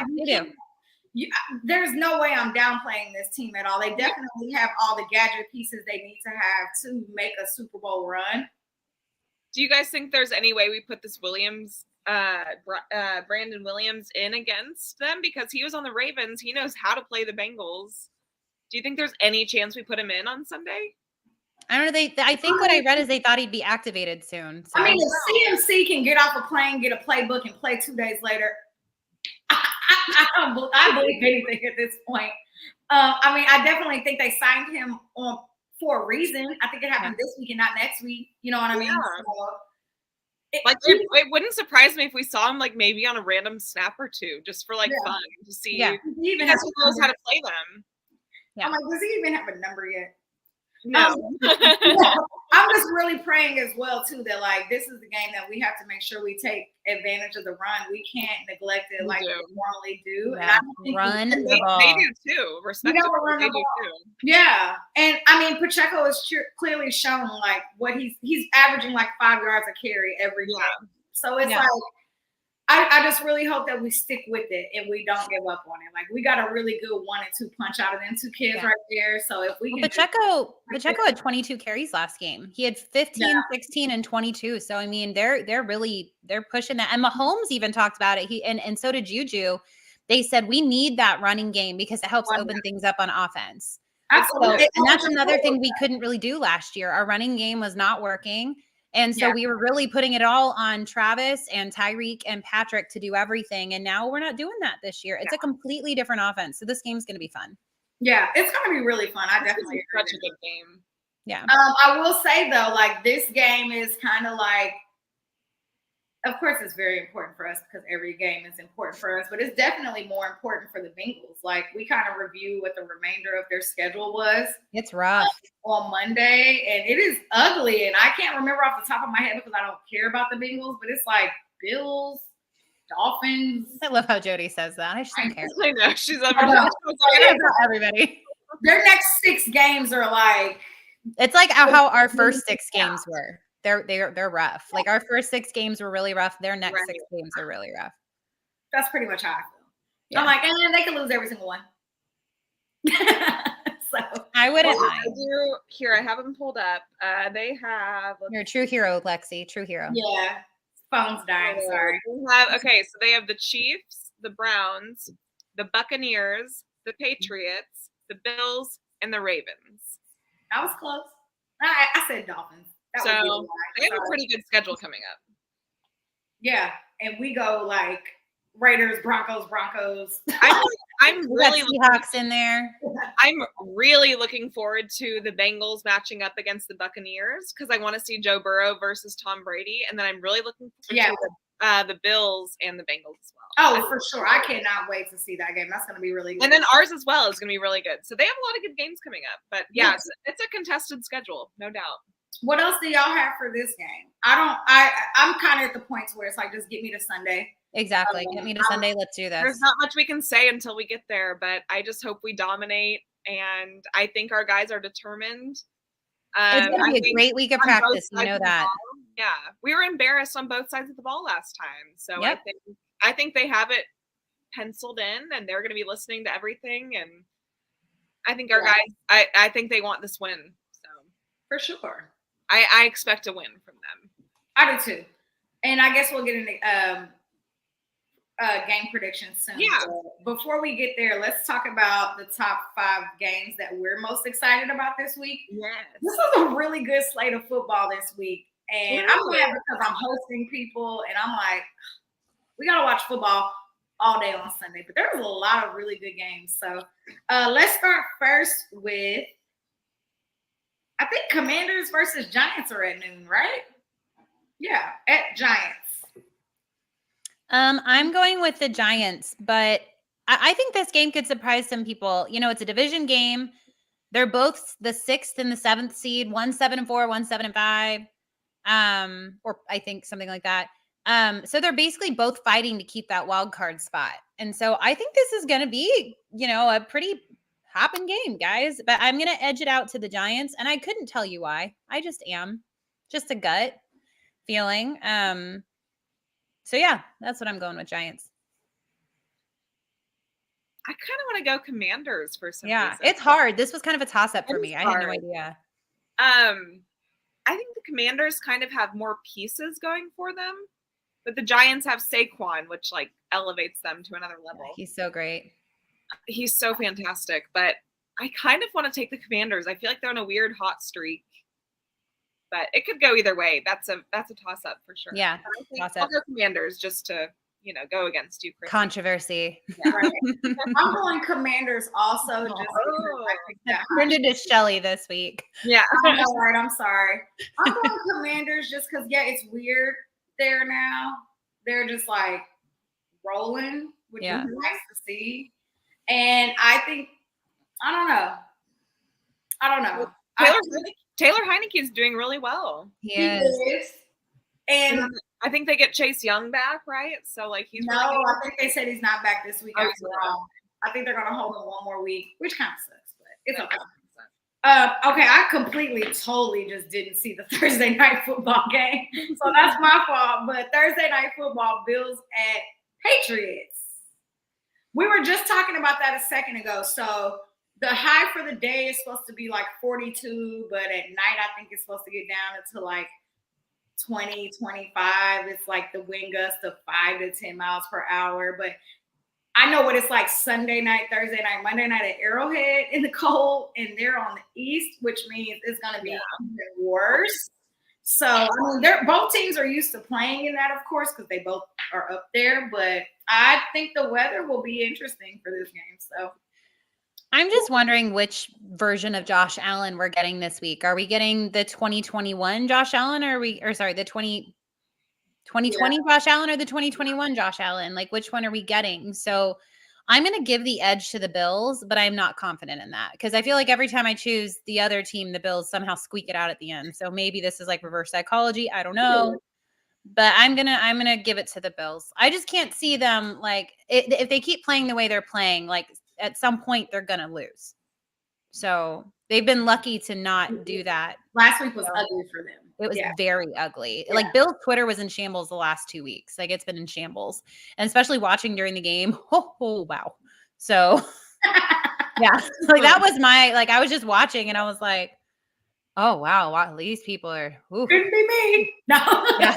there's no way I'm downplaying this team at all. They definitely have all the gadget pieces they need to have to make a Super Bowl run. Do you guys think there's any way we put this Brandon Williams in against them? Because he was on the Ravens. He knows how to play the Bengals. Do you think there's any chance we put him in on Sunday? I don't know. I think what I read is they thought he'd be activated soon. So. I mean, if CMC can get off a plane, get a playbook, and play 2 days later, I believe anything at this point. I mean, I definitely think they signed him for a reason. I think it happened this week and not next week. You know what I mean? So, it wouldn't surprise me if we saw him like maybe on a random snap or two, just for like fun to see. Yeah, he knows how to play them. Yeah. I'm like, does he even have a number yet? No. I'm just really praying as well too that like this is the game that we have to make sure we take advantage of the run. We can't neglect it like we normally do. Yeah. And I don't think run the ball. They do too. Respectively, they do too. Yeah, and I mean Pacheco is clearly shown like what he's averaging like 5 yards a carry every game. So it's like I just really hope that we stick with it and we don't give up on it. Like we got a really good 1 and 2 punch out of them 2 kids right there. So if we can Pacheco had 22 carries last game. He had 15, 16, and 22. So I mean, they're pushing that. And Mahomes even talked about it. And so did Juju. They said we need that running game because it helps open things up on offense. Absolutely. So, and that's another thing we couldn't really do last year. Our running game was not working. And so we were really putting it all on Travis and Tyreek and Patrick to do everything. And now we're not doing that this year. It's a completely different offense. So this game's going to be fun. Yeah, it's going to be really fun. I definitely agree. Such a good game. Yeah. I will say though, like this game is kind of like, of course it's very important for us because every game is important for us, but it's definitely more important for the Bengals. Like we kind of review what the remainder of their schedule was. It's rough. On Monday, and it is ugly. And I can't remember off the top of my head because I don't care about the Bengals, but it's like Bills, Dolphins. I love how Jodi says that. I just don't care. I know. She's everybody. Their next 6 games are like. It's like how our first 6 games were. They're rough. Like our first 6 games were really rough. Their next 6 games are really rough. That's pretty much how I feel. Yeah. I'm like, and they can lose every single one. So I wouldn't mind. I have them pulled up. They have. You're a true hero, Lexi. True hero. Yeah. Phone's dying. Sorry. So they have the Chiefs, the Browns, the Buccaneers, the Patriots, the Bills, and the Ravens. I was close. I said Dolphins. They have a pretty good schedule coming up. Yeah, and we go like Raiders, Broncos. I'm really Seahawks in there. I'm really looking forward to the Bengals matching up against the Buccaneers because I want to see Joe Burrow versus Tom Brady, and then I'm really looking forward to the Bills and the Bengals as well. Oh, for sure! I cannot wait to see that game. That's going to be really good. And then ours as well is going to be really good. So they have a lot of good games coming up. But it's a contested schedule, no doubt. What else do y'all have for this game? I'm kind of at the point where it's like, just get me to Sunday. Exactly. Get me to Sunday. Let's do this. There's not much we can say until we get there, but I just hope we dominate. And I think our guys are determined. It's going to be a great week of practice. You know that. Yeah. We were embarrassed on both sides of the ball last time. So I think they have it penciled in and they're going to be listening to everything. And I think our guys, I think they want this win. So for sure. I expect a win from them. I do too. And I guess we'll get into game predictions soon. Yeah. But before we get there, let's talk about the top 5 games that we're most excited about this week. Yes. This was a really good slate of football this week. And I'm glad because I'm hosting people and I'm like, we got to watch football all day on Sunday. But there was a lot of really good games. So let's start first with, I think Commanders versus Giants are at noon, right? Yeah, at Giants. I'm going with the Giants, but I think this game could surprise some people. You know, it's a division game. They're both the 6th and the 7th seed, 1 7-4, 1 7-5. Or I think something like that. So they're basically both fighting to keep that wild card spot. And so I think this is going to be, you know, a pretty hopping game, guys, but I'm going to edge it out to the Giants. And I couldn't tell you why. I just am just a gut feeling. So yeah, that's what I'm going with, Giants. I kind of want to go Commanders for some reason. It's hard. This was kind of a toss-up for me. I had no idea. I think the Commanders kind of have more pieces going for them, but the Giants have Saquon, which like elevates them to another level. He's so great. He's so fantastic, but I kind of want to take the Commanders. I feel like they're on a weird hot streak. But it could go either way. That's a toss-up for sure. Yeah, toss-up. I'll go Commanders just to, you know, go against you, Chris. Controversy. Yeah, right. I'm going Commanders also. Just I turned into Shelley this week. Yeah. All right, I'm sorry. I'm going Commanders just because, it's weird there now. They're just like rolling, which is nice to see. And I think, I don't know. Taylor Heineke is doing really well. He is. And I think they get Chase Young back, right? So like he's I think they said he's not back this week after all. I think they're gonna hold him one more week, which kind of sucks, but it's okay. Okay, I totally just didn't see the Thursday night football game. So that's my fault. But Thursday night football, Bills at Patriots. We were just talking about that a second ago. So the high for the day is supposed to be like 42, but at night I think it's supposed to get down to like 20, 25. It's like the wind gust of 5 to 10 miles per hour. But I know what it's like Sunday night, Thursday night, Monday night at Arrowhead in the cold, and they're on the east, which means it's going to be even worse. So, I mean, both teams are used to playing in that, of course, because they both are up there. But I think the weather will be interesting for this game. So I'm just wondering which version of Josh Allen we're getting this week. Are we getting the 2021 Josh Allen or the 2020 Josh Allen or the 2021 Josh Allen? Like, which one are we getting? So I'm going to give the edge to the Bills, but I'm not confident in that because I feel like every time I choose the other team, the Bills somehow squeak it out at the end. So maybe this is like reverse psychology. I don't know. But I'm gonna give it to the Bills. I just can't see them like if they keep playing the way they're playing, like at some point they're gonna lose. So they've been lucky to not do that. Last week was ugly for them. It was very ugly. Yeah. Like Bill's Twitter was in shambles the last 2 weeks. Like it's been in shambles, and especially watching during the game. Oh wow. So yeah, like that was I was just watching and I was like, oh wow, these people are. Couldn't be me. No. Yeah.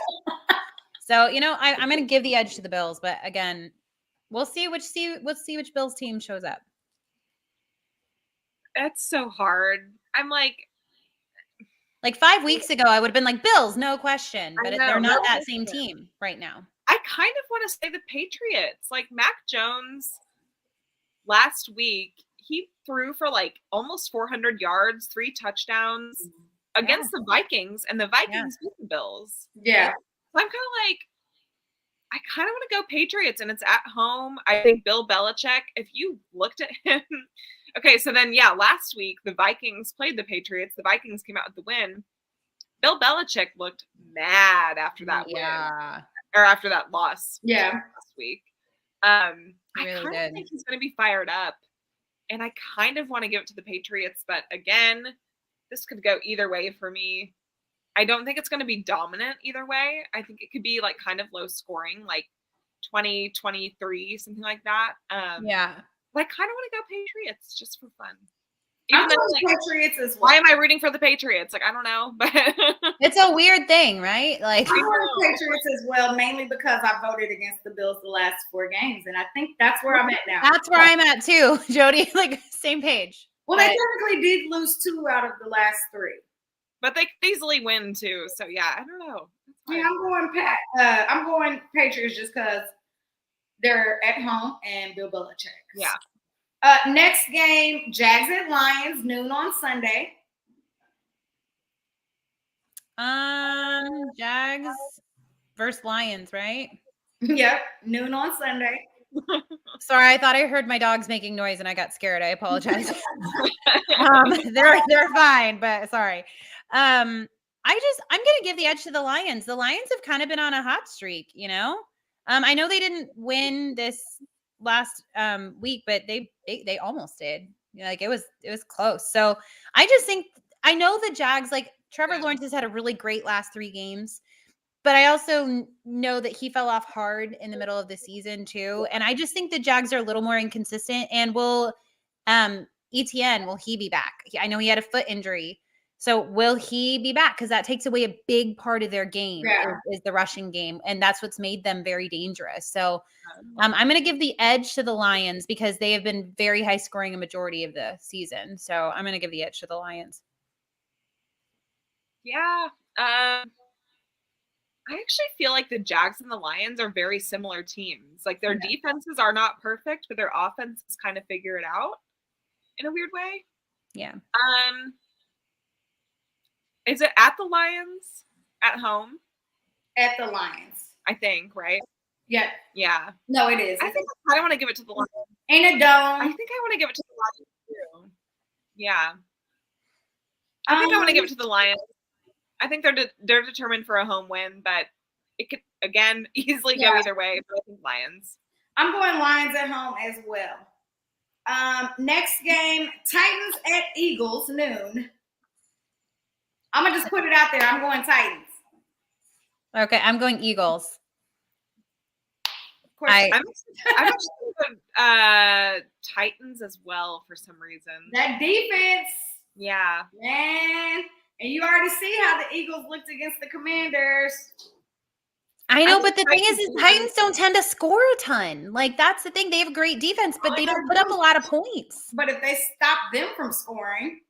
So I'm going to give the edge to the Bills, but again, we'll see which Bills team shows up. That's so hard. I'm like 5 weeks ago, I would have been like Bills, no question, but they're not that same team right now. I kind of want to say the Patriots. Like Mac Jones last week, he threw for like almost 400 yards, 3 touchdowns against the Vikings, and the Vikings beat the Bills. Yeah. So I'm kind of like, I kind of want to go Patriots, and it's at home. I think Bill Belichick, if you looked at him, okay, so then, last week, the Vikings played the Patriots. The Vikings came out with the win. Bill Belichick looked mad after that win or after that loss. Yeah. Last week. I really kind did. of think he's going to be fired up, and I kind of want to give it to the Patriots, but again, this could go either way for me. I don't think it's going to be dominant either way. I think it could be like kind of low scoring, like 20-23, something like that. Yeah. But I kind of want to go Patriots just for fun. I'm Even though, going like, Patriots as well. why am I rooting for the Patriots? Like, I don't know, but It's a weird thing, right? Like, I'm going Patriots as well, mainly because I voted against the Bills the last 4 games, and I think that's where I'm at now. that's where I'm at too, Jodi. Like, same page. Well, they technically did lose 2 out of the last 3. but they could easily win too. So yeah, I don't know. Yeah, I'm going Patriots just because they're at home and Bill Belichick. Yeah. Next game, Jags at Lions, noon on Sunday. Jags versus Lions, right? Yep, noon on Sunday. Sorry, I thought I heard my dogs making noise and I got scared. I apologize. They're fine, but sorry. I'm gonna give the edge to the Lions. The Lions have kind of been on a hot streak, you know. I know they didn't win this last week, but they almost did. You know, like it was close. So I know the Jags, like Trevor Lawrence has had a really great last 3 games, but I also know that he fell off hard in the middle of the season too. And I just think the Jags are a little more inconsistent. And will ETN, will he be back? I know he had a foot injury. So will he be back? Because that takes away a big part of their game is the rushing game. And that's what's made them very dangerous. So I'm going to give the edge to the Lions because they have been very high scoring a majority of the season. So I'm going to give the edge to the Lions. Yeah. I actually feel like the Jags and the Lions are very similar teams. Like their defenses are not perfect, but their offenses kind of figure it out in a weird way. Yeah. Is it at the Lions? At home? At the Lions. I think, right? Yeah. Yeah. No, it is. I think I want to give it to the Lions. Ain't a dome. I think I want to give it to the Lions too. Yeah. I think I want to give it to the Lions. I think they're determined for a home win, but it could, again, easily go either way. But I think Lions. I'm going Lions at home as well. Next game, Titans at Eagles, noon. I'm going to just put it out there. I'm going Titans. Okay, I'm going Eagles. Of course, I'm actually going Titans as well for some reason. That defense. Yeah. Man. And you already see how the Eagles looked against the Commanders. I know, but the thing is Titans don't tend to score a ton. Like, that's the thing. They have a great defense, but they don't put up a lot of points. But if they stop them from scoring,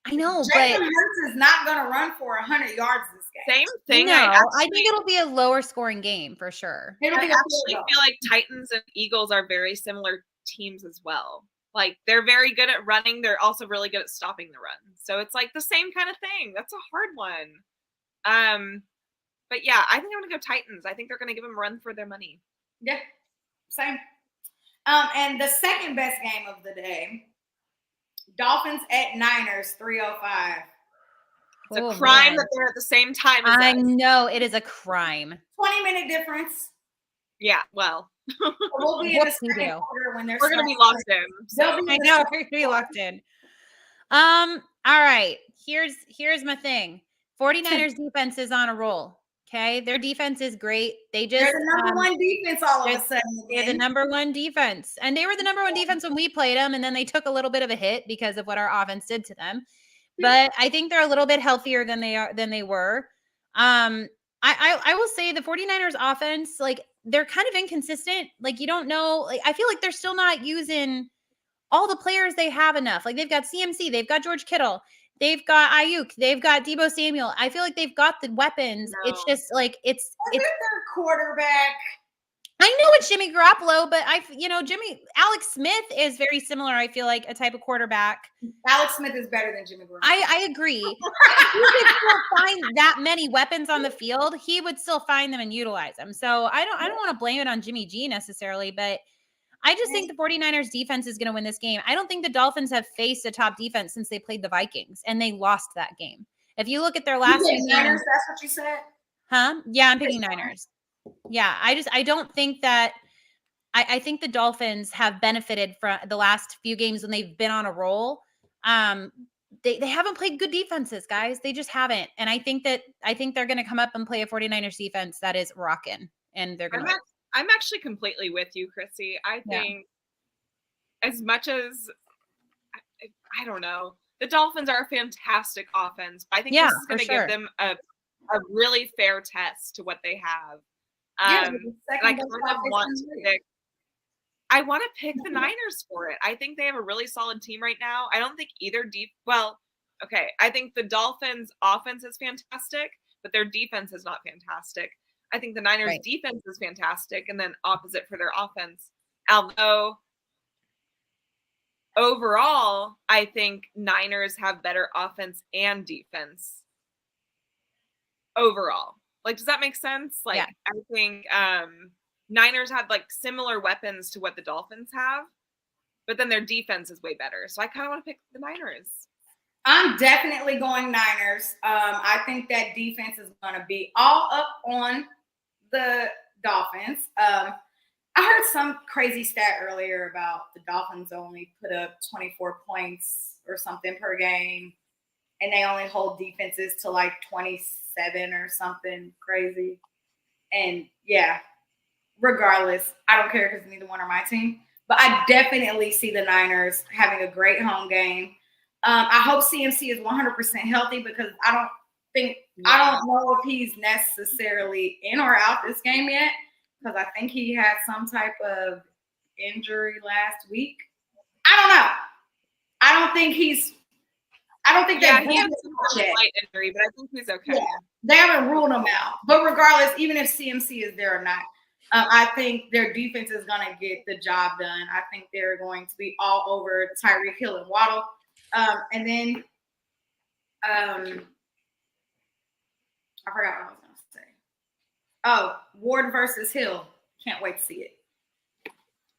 I know, Jalen Hurts is not going to run for 100 yards this game. Same thing. No, I think it'll be a lower scoring game for sure. I actually feel like Titans and Eagles are very similar teams as well. Like, they're very good at running. They're also really good at stopping the run. So it's like the same kind of thing. That's a hard one. But yeah, I think I'm going to go Titans. I think they're going to give them a run for their money. Yeah, same. And the second best game of the day, Dolphins at Niners, 3:05. It's a crime that they're at the same time as I us. know, it is a crime. 20-minute difference. Yeah, well. We'll be in the second quarter when we're going to be locked in. So. I know, we're going to be locked in. All right, here's my thing. 49ers defense is on a roll. Okay, their defense is great. They're the number one defense all of a sudden. They're the number one defense, and they were the number one defense when we played them, and then they took a little bit of a hit because of what our offense did to them. But I think they're a little bit healthier than they were. I will say the 49ers offense, like, they're kind of inconsistent. Like, you don't know. Like, I feel like they're still not using all the players they have enough. Like, they've got CMC, they've got George Kittle. They've got Ayuk. They've got Deebo Samuel. I feel like they've got the weapons. No. It's just like it's their quarterback. I know it's Jimmy Garoppolo, but Alex Smith is very similar. I feel like a type of quarterback. Alex Smith is better than Jimmy Garoppolo. I agree. If he could still find that many weapons on the field, he would still find them and utilize them. So I don't want to blame it on Jimmy G necessarily, but I just think the 49ers defense is going to win this game. I don't think the Dolphins have faced a top defense since they played the Vikings, and they lost that game. If you look at their You last said few Niners, games, that's what you said? huh? Yeah, I'm picking Niners. Yeah, I don't think that. I think the Dolphins have benefited from the last few games when they've been on a roll. They haven't played good defenses, guys. They just haven't. And I think they're going to come up and play a 49ers defense that is rocking, and they're going to. I'm actually completely with you, Chrissy. I think as much as I don't know, the Dolphins are a fantastic offense, but I think this is going to give them a really fair test to what they have. And I kind of want to pick the Niners for it. I think they have a really solid team right now. I don't think either I think the Dolphins offense is fantastic, but their defense is not fantastic. I think the Niners defense is fantastic, and then opposite for their offense. Although overall, I think Niners have better offense and defense overall. Like, does that make sense? Like, I think Niners have like similar weapons to what the Dolphins have, but then their defense is way better. So I kind of want to pick the Niners. I'm definitely going Niners. I think that defense is going to be all up on the Dolphins. I heard some crazy stat earlier about the Dolphins only put up 24 points or something per game, and they only hold defenses to like 27 or something crazy. And regardless, I don't care because neither one are my team. But I definitely see the Niners having a great home game. I hope CMC is 100% healthy because I don't know if he's necessarily in or out this game yet, because I think he had some type of injury last week. I don't know. I don't think he has some slight injury, but I think he's okay. Yeah, they haven't ruled him out. But regardless, even if CMC is there or not, I think their defense is going to get the job done. I think they're going to be all over Tyreek Hill and Waddle. And then I forgot what I was going to say. Oh, Ward versus Hill. Can't wait to see it.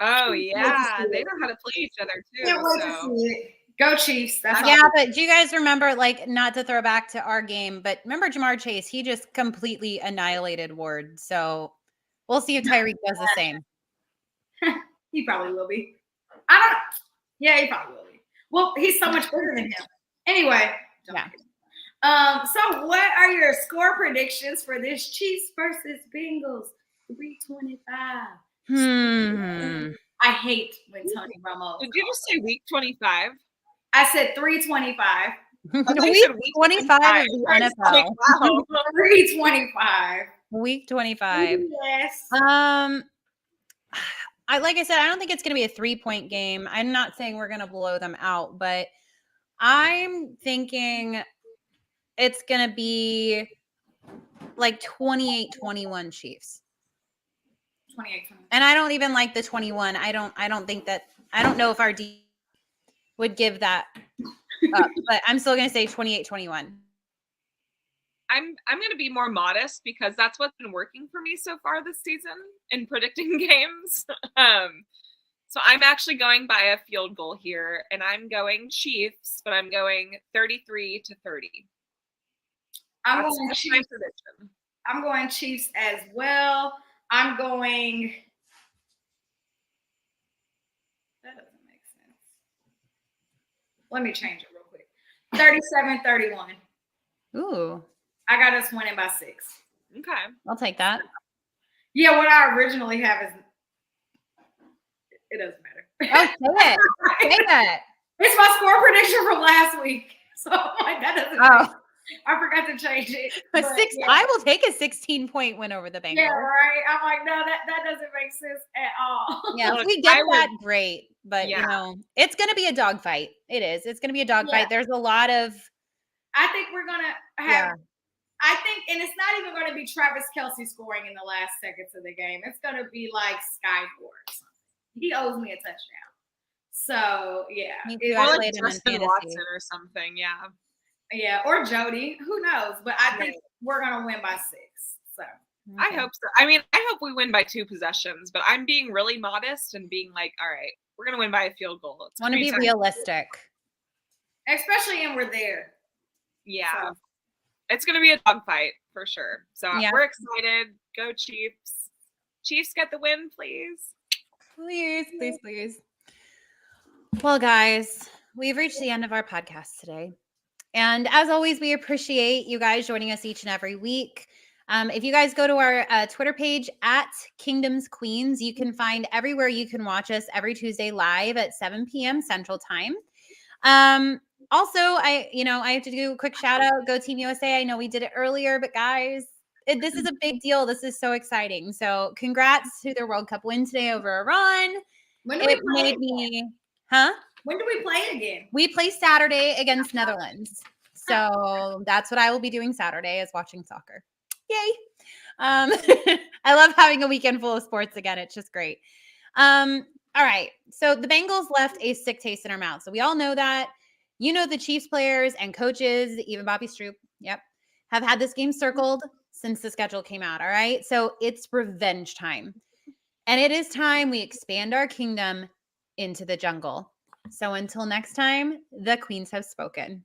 Oh, yeah. They know how to play each other, too. Can't wait to see it. Go Chiefs. That's but do you guys remember, like, not to throw back to our game, but remember Jamar Chase? He just completely annihilated Ward. So we'll see if Tyreek does the same. He probably will be. I don't know. Yeah, he probably will be. Well, he's so much bigger than him. Anyway. So what are your score predictions for this Chiefs versus Bengals 325? I hate when Tony Romo. Did you just say week 25? I said 325. Week 25 of the NFL. Wow. 325. Week 25. Yes. Like I said, I don't think it's going to be a 3-point game. I'm not saying we're going to blow them out, but I'm thinking it's going to be like 28-21 Chiefs. 28-21. And I don't even like the 21. I don't know if our D would give that up, but I'm still going to say 28-21. I'm going to be more modest because that's what's been working for me so far this season in predicting games. So I'm actually going by a field goal here, and I'm going Chiefs, but I'm going 33-30. I'm going Chiefs as well. I'm going. That doesn't make sense. Let me change it real quick. 37-31. Ooh. I got us winning by 6. Okay. I'll take that. Yeah, what I originally have is it doesn't matter. Oh, say it. Say it. It's my score prediction from last week. So I'm like, that doesn't I forgot to change it. I will take a 16-point win over the Bengals. Yeah, right. I'm like, no, that doesn't make sense at all. Yeah, if we get that, great. But, you know, it's going to be a dogfight. It is. It's going to be a dogfight. Yeah. There's a lot of. I think we're going to have. I think, and it's not even going to be Travis Kelce scoring in the last seconds of the game. It's going to be like Sky Moore or something. He owes me a touchdown. So, yeah. Or like Justin Watson or something, yeah. Yeah, or Jodi. Who knows? But I think we're going to win by 6. So I hope so. I mean, I hope we win by 2 possessions, but I'm being really modest and being like, all right, we're going to win by a field goal. I want to be realistic. Especially when we're there. Yeah. So, it's going to be a dogfight for sure. So Yeah. we're excited. Go Chiefs. Chiefs get the win, please. Please, please, please. Well, guys, we've reached the end of our podcast today. And as always, we appreciate you guys joining us each and every week. If you guys go to our Twitter page at Kingdoms Queens, you can find everywhere you can watch us every Tuesday live at 7 p.m. Central Time. Also, I have to do a quick shout out. Go Team USA. I know we did it earlier, but guys, this is a big deal. This is so exciting. So congrats to their World Cup win today over Iran. When do we play made me, huh? When do we play again? We play Saturday against Netherlands. So that's what I will be doing Saturday, is watching soccer. Yay. I love having a weekend full of sports again. It's just great. All right. So the Bengals left a sick taste in our mouth. So we all know that. You know, the Chiefs players and coaches, even Bobby Stroop, have had this game circled since the schedule came out. All right. So it's revenge time. And it is time we expand our kingdom into the jungle. So until next time, the queens have spoken.